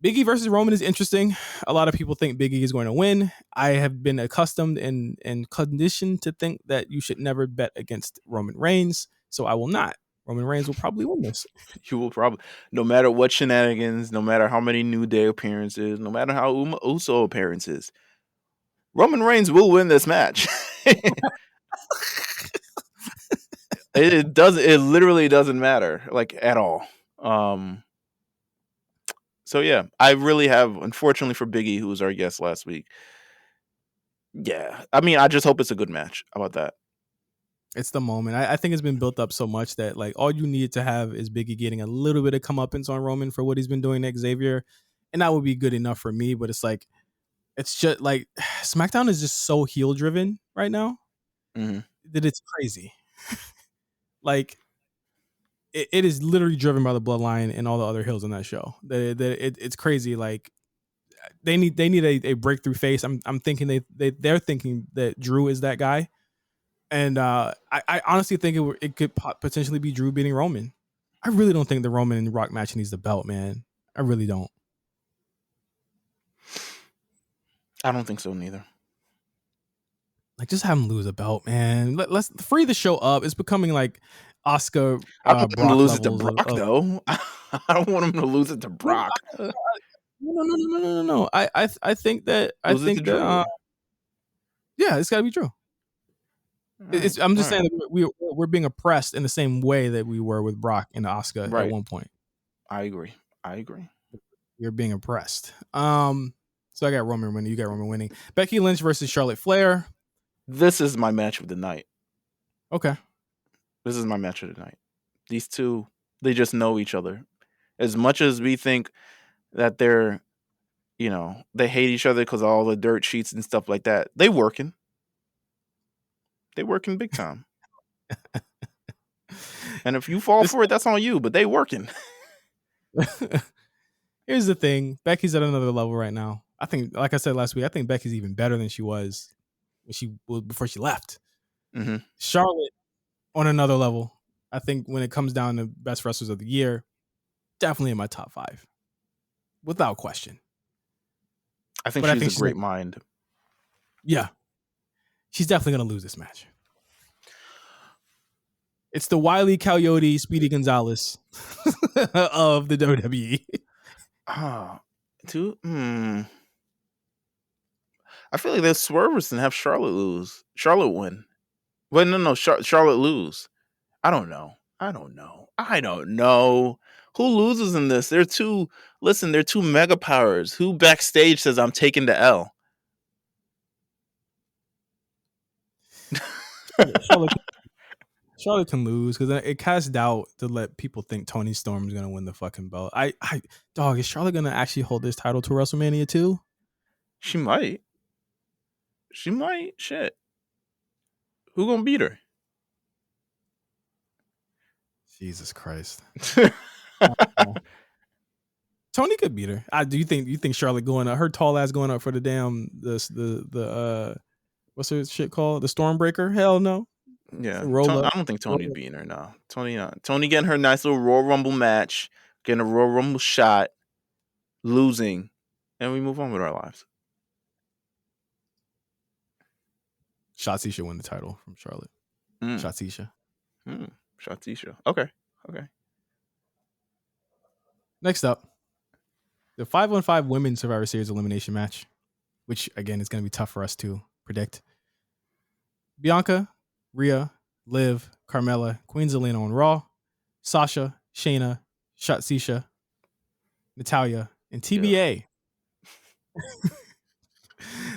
Big E versus Roman is interesting. A lot of people think Big E is going to win. I have been accustomed and conditioned to think that you should never bet against Roman Reigns. So I will not. Roman Reigns will probably win this. You will probably, no matter what shenanigans, no matter how many New Day appearances, no matter how Uso appearances, Roman Reigns will win this match. It literally doesn't matter, like, at all. So yeah, I really have, unfortunately for Big E, who was our guest last week. Yeah, I mean, I just hope it's a good match. How about that? It's the moment. I think it's been built up so much that, like, all you need to have is Big E getting a little bit of comeuppance on Roman for what he's been doing to Xavier, and that would be good enough for me. But it's like, it's just like SmackDown is just so heel driven right now that it's crazy. Like, it is literally driven by the bloodline and all the other heels on that show. It's crazy. Like, they need a breakthrough face. I'm thinking they're thinking that Drew is that guy. And I honestly think it could potentially be Drew beating Roman. I really don't think the Roman and Rock match needs the belt, man. I really don't. I don't think so neither. Like, just have him lose a belt, man. Let's free the show up. It's becoming like Oscar. I don't want him to lose it to Brock, though. I don't want him to lose it to Brock. No. I think that yeah, it's got to be Drew. I'm just saying that we're being oppressed in the same way that we were with Brock and Oscar at one point. I agree. You're being oppressed. So I got Roman winning. You got Roman winning. Becky Lynch versus Charlotte Flair. This is my match of the night. Okay. This is my match of the night. These two, they just know each other. As much as we think that they're, they hate each other because of all the dirt sheets and stuff like that, they working. They working big time. And if you fall for it, that's on you, but they working. Here's the thing. Becky's at another level right now. I think, like I said last week, I think Becky's even better than she was before she left. Mm-hmm. Charlotte on another level. I think when it comes down to best wrestlers of the year, definitely in my top 5. Without question. I think she's a great mind. Yeah. She's definitely going to lose this match. It's the Wile E. Coyote, Speedy Gonzalez of the WWE. I feel like there's swervers and have Charlotte lose. Charlotte win. Wait, no, Charlotte lose. I don't know. Who loses in this? They're two mega powers. Who backstage says I'm taking the L? Charlotte can lose because it casts doubt to let people think Toni Storm is going to win the fucking belt. Is Charlotte going to actually hold this title to WrestleMania 2? She might. Shit. Who gonna beat her? Jesus Christ. Toni could beat her. Do you think Charlotte going up, her tall ass going up for the damn the what's her shit called? The Stormbreaker? Hell no. Yeah, Roll up. I don't think Tony's beating her now. Tony getting her nice little Royal Rumble match, getting a Royal Rumble shot, losing, and we move on with our lives. Shotzi should win the title from Charlotte. Shotzi. Shotzi. Okay. Next up, the 5-on-5 Women's Survivor Series elimination match, which again is going to be tough for us to predict. Bianca, Rhea, Liv, Carmella, Queen Zelina on Raw, Sasha, Shayna, Shotzi, Natalya, and TBA. Yeah.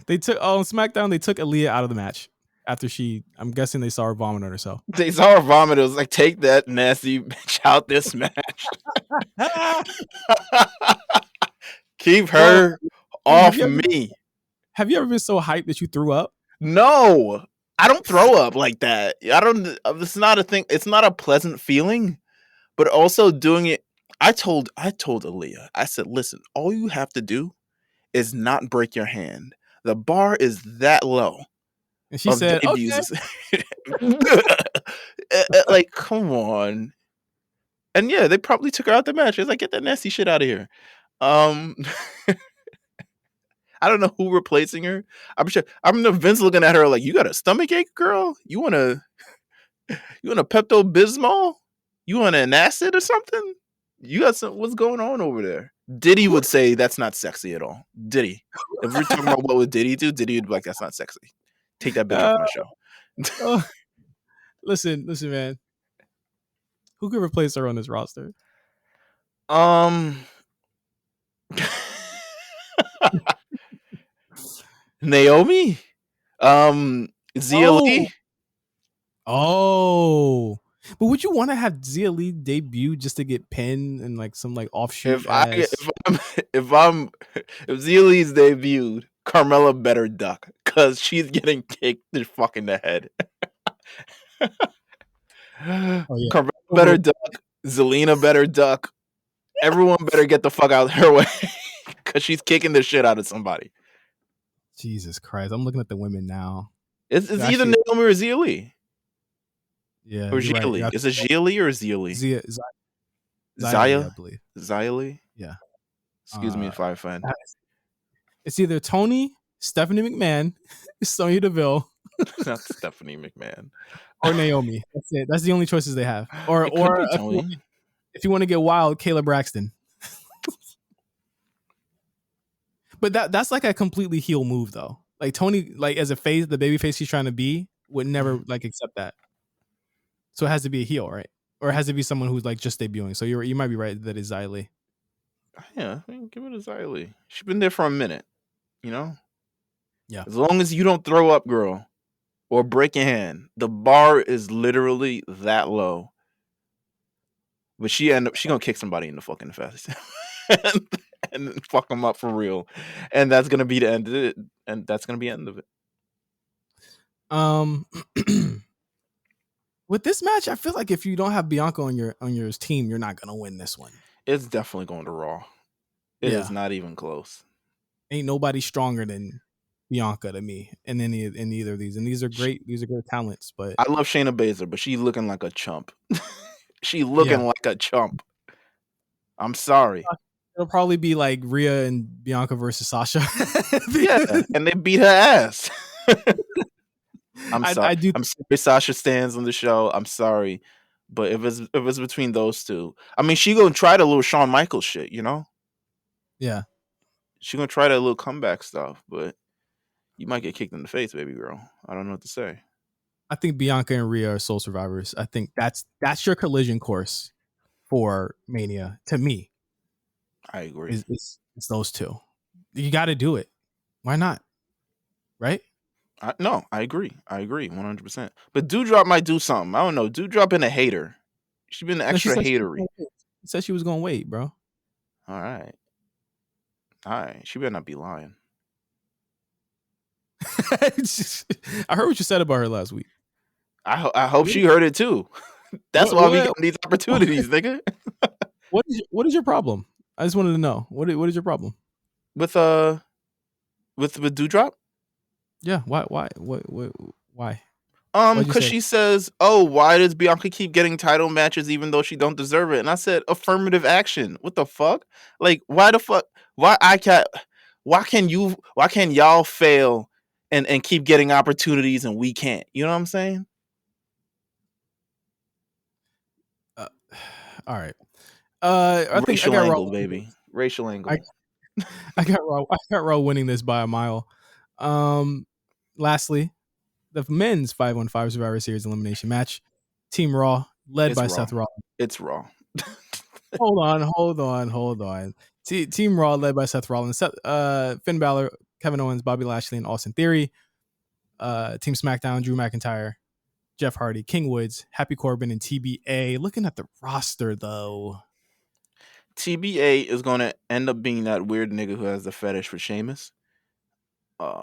They took on SmackDown. They took Aaliyah out of the match after I'm guessing they saw her vomit on herself. They saw her vomit. It was like, take that nasty bitch out this match. Keep her off me. Have you ever been so hyped that you threw up? No, I don't throw up like that. I don't. It's not a thing. It's not a pleasant feeling. But also doing it. I told Aaliyah. I said, listen, all you have to do is not break your hand. The bar is that low. And she said, okay. Like, come on. And yeah, they probably took her out the match. It's like, get that nasty shit out of here. I don't know who replacing her. I'm sure. I'm Vince looking at her like, you got a stomach ache, girl? You want a Pepto-Bismol? You want an acid or something? You got some. What's going on over there? Diddy would say that's not sexy at all. Diddy. If we're talking about what would Diddy do, Diddy would be like, that's not sexy. Take that bitch off my show. Listen, man. Who could replace her on this roster? Naomi? Zia Lee? Oh. But would you want to have Zia Lee debut just to get pinned and like some like offshoot? If Zia Lee's debuted, Carmella better duck because she's getting kicked the fuck in the head. Carmella better duck. Zelina better duck. Everyone better get the fuck out of her way because she's kicking the shit out of somebody. Jesus Christ! I'm looking at the women now. It's either Naomi or Zia Lee. Yeah, or Zia Lee. Is it Zia Lee or Zia Lee? Zia, I believe. Zia Lee? Yeah. Excuse me if I offend. It's either Tony, Stephanie McMahon, Sonya Deville. Not Stephanie McMahon. Or Naomi. That's it. That's the only choices they have. Or if you want to get wild, Kayla Braxton. But that's like a completely heel move though. Like Tony, like as a face, the baby face he's trying to be, would never like accept that. So it has to be a heel, right? Or it has to be someone who's like just debuting. So you might be right that it's Xia Li. Yeah, give it to Xia Li. She's been there for a minute, you know? Yeah. As long as you don't throw up, girl, or break your hand, the bar is literally that low. But she gonna kick somebody in the fucking face and fuck them up for real, and that's gonna be the end of it. And that's gonna be the end of it. With this match, I feel like if you don't have Bianca on your team, you're not gonna win this one. It's definitely going to Raw. It is not even close. Ain't nobody stronger than Bianca to me in either of these. And these are great talents. But I love Shayna Baszler, but she's looking like a chump. She looking like a chump. I'm sorry. It'll probably be like Rhea and Bianca versus Sasha. Yeah, and they beat her ass. I'm sorry. I'm sorry Sasha stands on the show. I'm sorry. But if it's between those two, I mean, she gonna try the little Shawn Michaels shit, you know? Yeah. She gonna try that little comeback stuff, but you might get kicked in the face, baby girl. I don't know what to say. I think Bianca and Rhea are soul survivors. I think that's your collision course for Mania. To me, I agree. It's those two. You got to do it. Why not? Right? No, I agree. 100%. But Doudrop might do something. I don't know. Doudrop been a hater. She's been extra hatery. She said she was going to wait, bro. All right. She better not be lying. I heard what you said about her last week. I hope she heard it too. That's why we get these opportunities, nigga. What is your problem? I just wanted to know. What is your problem? With Doudrop? Yeah. Why? Why? Why'd you Because say? she says, "Oh, why does Bianca keep getting title matches even though she don't deserve it?" And I said, "Affirmative action. What the fuck? Like, why the fuck? Why I can't? Why can you? Why can y'all fail and keep getting opportunities and we can't? You know what I'm saying?" Uh, all right. I think I Racial got Raw. angle, baby. Racial angle. I got Raw. I got Raw winning this by a mile. Lastly, the men's 5-on-5 Survivor Series elimination match. Team Raw, led It's by Raw. Seth Rollins. It's Raw. Hold on. Team Raw, led by Seth Rollins, Finn Balor, Kevin Owens, Bobby Lashley, and Austin Theory. Team SmackDown, Drew McIntyre, Jeff Hardy, King Woods, Happy Corbin, and TBA. Looking at the roster, though. TBA is going to end up being that weird nigga who has the fetish for Sheamus.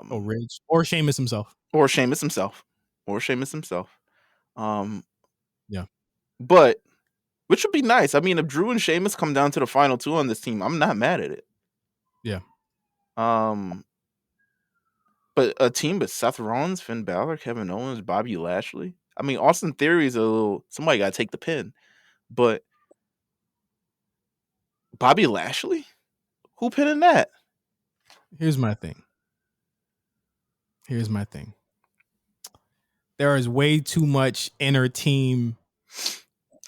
Ridge. Or Sheamus himself. Or Sheamus himself. Yeah. But, which would be nice. I mean, if Drew and Sheamus come down to the final two on this team, I'm not mad at it. Yeah. But a team with Seth Rollins, Finn Balor, Kevin Owens, Bobby Lashley. I mean, Austin Theory is a little... Somebody got to take the pin. But Bobby Lashley? Who pinning that? Here's my thing. There is way too much inner team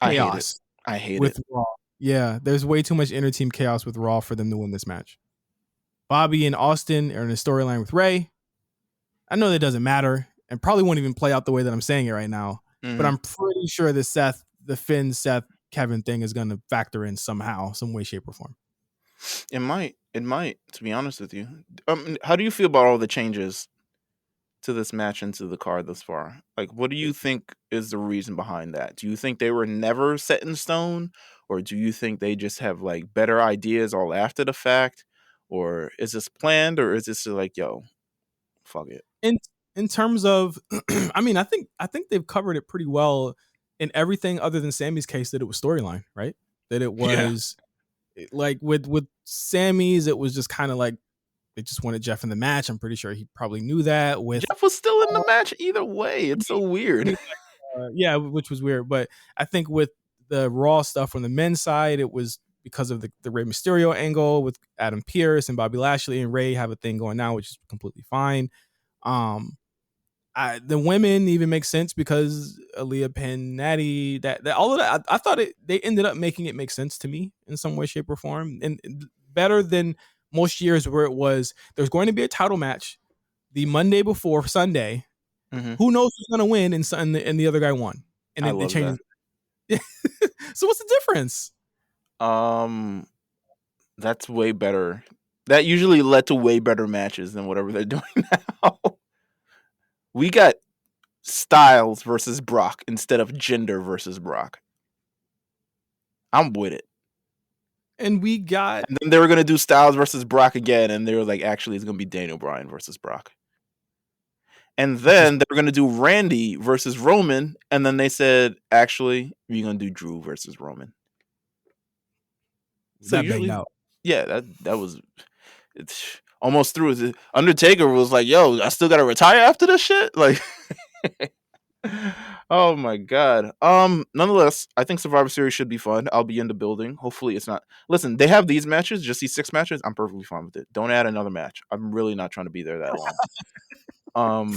chaos. I hate with it. Raw. Yeah, there's way too much inner team chaos with Raw for them to win this match. Bobby and Austin are in a storyline with Ray. I know that doesn't matter and probably won't even play out the way that I'm saying it right now. But I'm pretty sure the Finn, Seth, Kevin thing is going to factor in somehow, some way, shape, or form. It might, to be honest with you. How do you feel about all the changes to this match and to the card thus far? Like, what do you think is the reason behind that? Do you think they were never set in stone? Or do you think they just have, like, better ideas all after the fact? Or is this planned? Or is this like, yo, fuck it? In terms of, I mean, I think they've covered it pretty well in everything other than Sammy's case, that it was storyline, right? That it was like with Sammy's, it was just kind of like they just wanted Jeff in the match. I'm pretty sure he probably knew that. With Jeff was still in the match either way. It's so weird. Yeah, which was weird. But I think with the Raw stuff on the men's side, it was because of the Rey Mysterio angle with Adam Pearce and Bobby Lashley, and Ray have a thing going now, which is completely fine. The women even make sense because Aaliyah Penn, Natty, that all of that. I thought they ended up making it make sense to me in some way, shape, or form, and better than most years where it was there's going to be a title match the Monday before Sunday. Mm-hmm. Who knows who's going to win, and the other guy won, and then they changed. So what's the difference? That's way better. That usually led to way better matches than whatever they're doing now. We got Styles versus Brock instead of Jinder versus Brock. I'm with it. And we got... And then they were going to do Styles versus Brock again, and they were like, actually, it's going to be Daniel Bryan versus Brock. And then they were going to do Randy versus Roman, and then they said, actually, we're going to do Drew versus Roman. So that usually, banged out. Yeah, that was... It's almost through. Undertaker was like, yo, I still got to retire after this shit? Like... Oh my god. Nonetheless, I think Survivor Series should be fun. I'll be in the building. Hopefully it's not... Listen, they have these matches, just these 6 matches. I'm perfectly fine with it. Don't add another match. I'm really not trying to be there that long.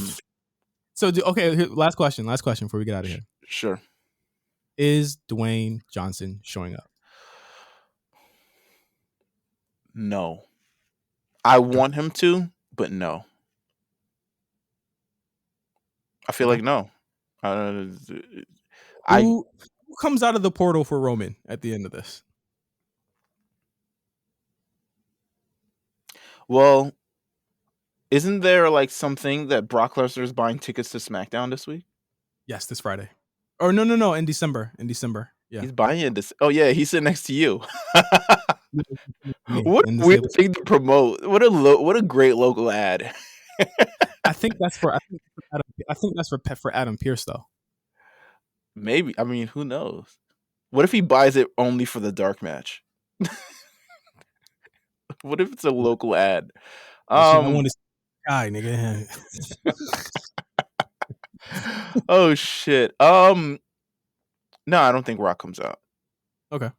So last question before we get out of here. Sure. Is Dwayne Johnson showing up? No. I want him to, but no. I feel like no. Who comes out of the portal for Roman at the end of this? Well, isn't there like something that Brock Lesnar is buying tickets to SmackDown this week? Yes, this Friday. Or no, in December. Yeah. He's buying it this... Oh yeah, he's sitting next to you. What a weird thing to promote. What a great local ad. I think that's for Adam Pearce though. Maybe. I mean, who knows? What if he buys it only for the dark match? What if it's a local ad? I want to guy, nigga. Oh shit. No, I don't think Rock comes out. Okay.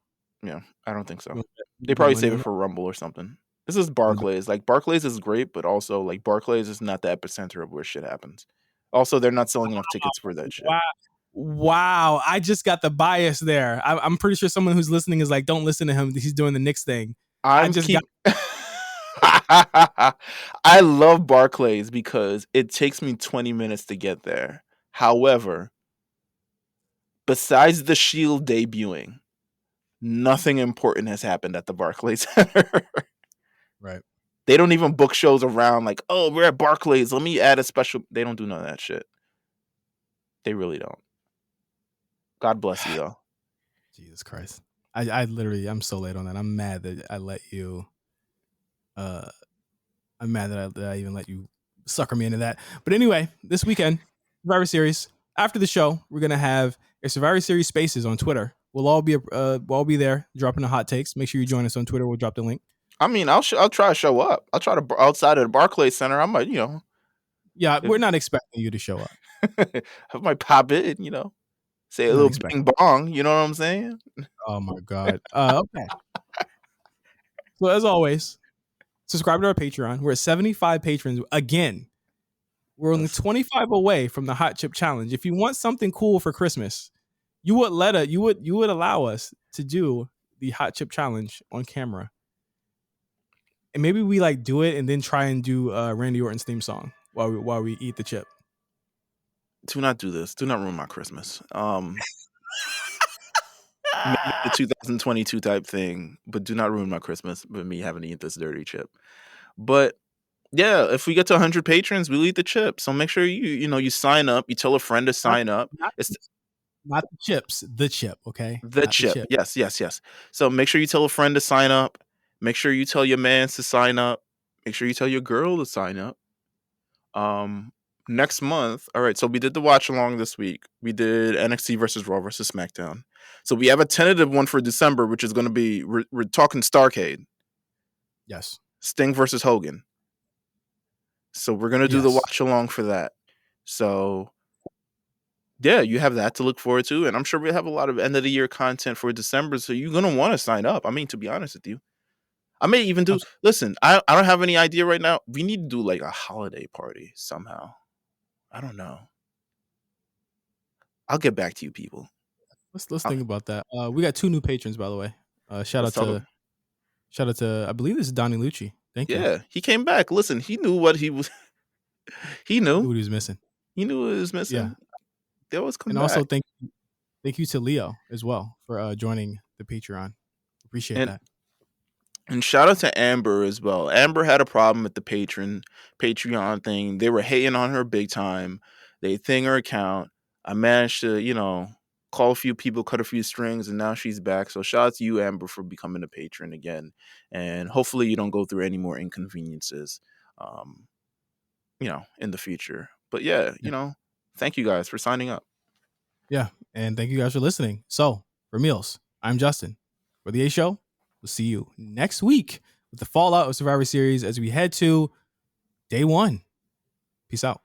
Yeah, I don't think so. You They don't probably want save to it do for Rumble or something. This is Barclays. Like Barclays is great, but also like Barclays is not the epicenter of where shit happens. Also, they're not selling enough tickets for that shit. Wow. I just got the bias there. I'm pretty sure someone who's listening is like, don't listen to him. He's doing the Knicks thing. I love Barclays because it takes me 20 minutes to get there. However, besides the Shield debuting, nothing important has happened at the Barclays Center. Right. They don't even book shows around like, oh, we're at Barclays. Let me add a special. They don't do none of that shit. They really don't. God bless you, though. Jesus Christ. I literally, I'm so late on that. I'm mad that I let you, I'm mad that I even let you sucker me into that. But anyway, this weekend, Survivor Series. After the show, we're going to have a Survivor Series Spaces on Twitter. We'll all be there dropping the hot takes. Make sure you join us on Twitter. We'll drop the link. I mean, I'll try to show up. I'll try to outside of the Barclays Center. I might, Yeah, we're not expecting you to show up. I might pop in, say a little bing bong. You know what I'm saying? Oh my God. Okay. So as always, subscribe to our Patreon. We're at 75 patrons. Again, we're only 25 away from the Hot Chip Challenge. If you want something cool for Christmas, you would allow us to do the Hot Chip Challenge on camera. And maybe we like do it and then try and do Randy Orton's theme song while we eat the chip. Do not do this. Do not ruin my Christmas. Maybe the 2022 type thing, but do not ruin my Christmas with me having to eat this dirty chip. But yeah, if we get to 100 patrons, we'll eat the chip. So make sure you sign up. You tell a friend to sign up. It's not the chips, the chip, okay? The chip. Yes. So make sure you tell a friend to sign up. Make sure you tell your man to sign up. Make sure you tell your girl to sign up. Next month, all right, so we did the watch along this week. We did NXT versus Raw versus SmackDown. So we have a tentative one for December, which is going to be, we're talking Starrcade. Yes. Sting versus Hogan. So we're going to do the watch along for that. So yeah, you have that to look forward to. And I'm sure we'll have a lot of end of the year content for December. So you're going to want to sign up. I mean, to be honest with you. I may even do, listen, I don't have any idea right now. We need to do like a holiday party somehow. I don't know. I'll get back to you, people. Let's think about that. We got 2 new patrons, by the way. Shout out to I believe this is Donnie Lucci. Thank you. Yeah, he came back. Listen, he knew what he was. He knew what he was missing. He knew what he was missing. Yeah. They always come and back. also thank you to Leo as well for joining the Patreon. Appreciate that. And shout out to Amber as well. Amber had a problem with the Patreon thing. They were hating on her big time. They thing her account. I managed to, call a few people, cut a few strings, and now she's back. So shout out to you, Amber, for becoming a patron again. And hopefully you don't go through any more inconveniences, in the future. But yeah, thank you guys for signing up. Yeah, and thank you guys for listening. So for Meelz, I'm Justin. For the A Show, we'll see you next week with the fallout of Survivor Series as we head to day 1. Peace out.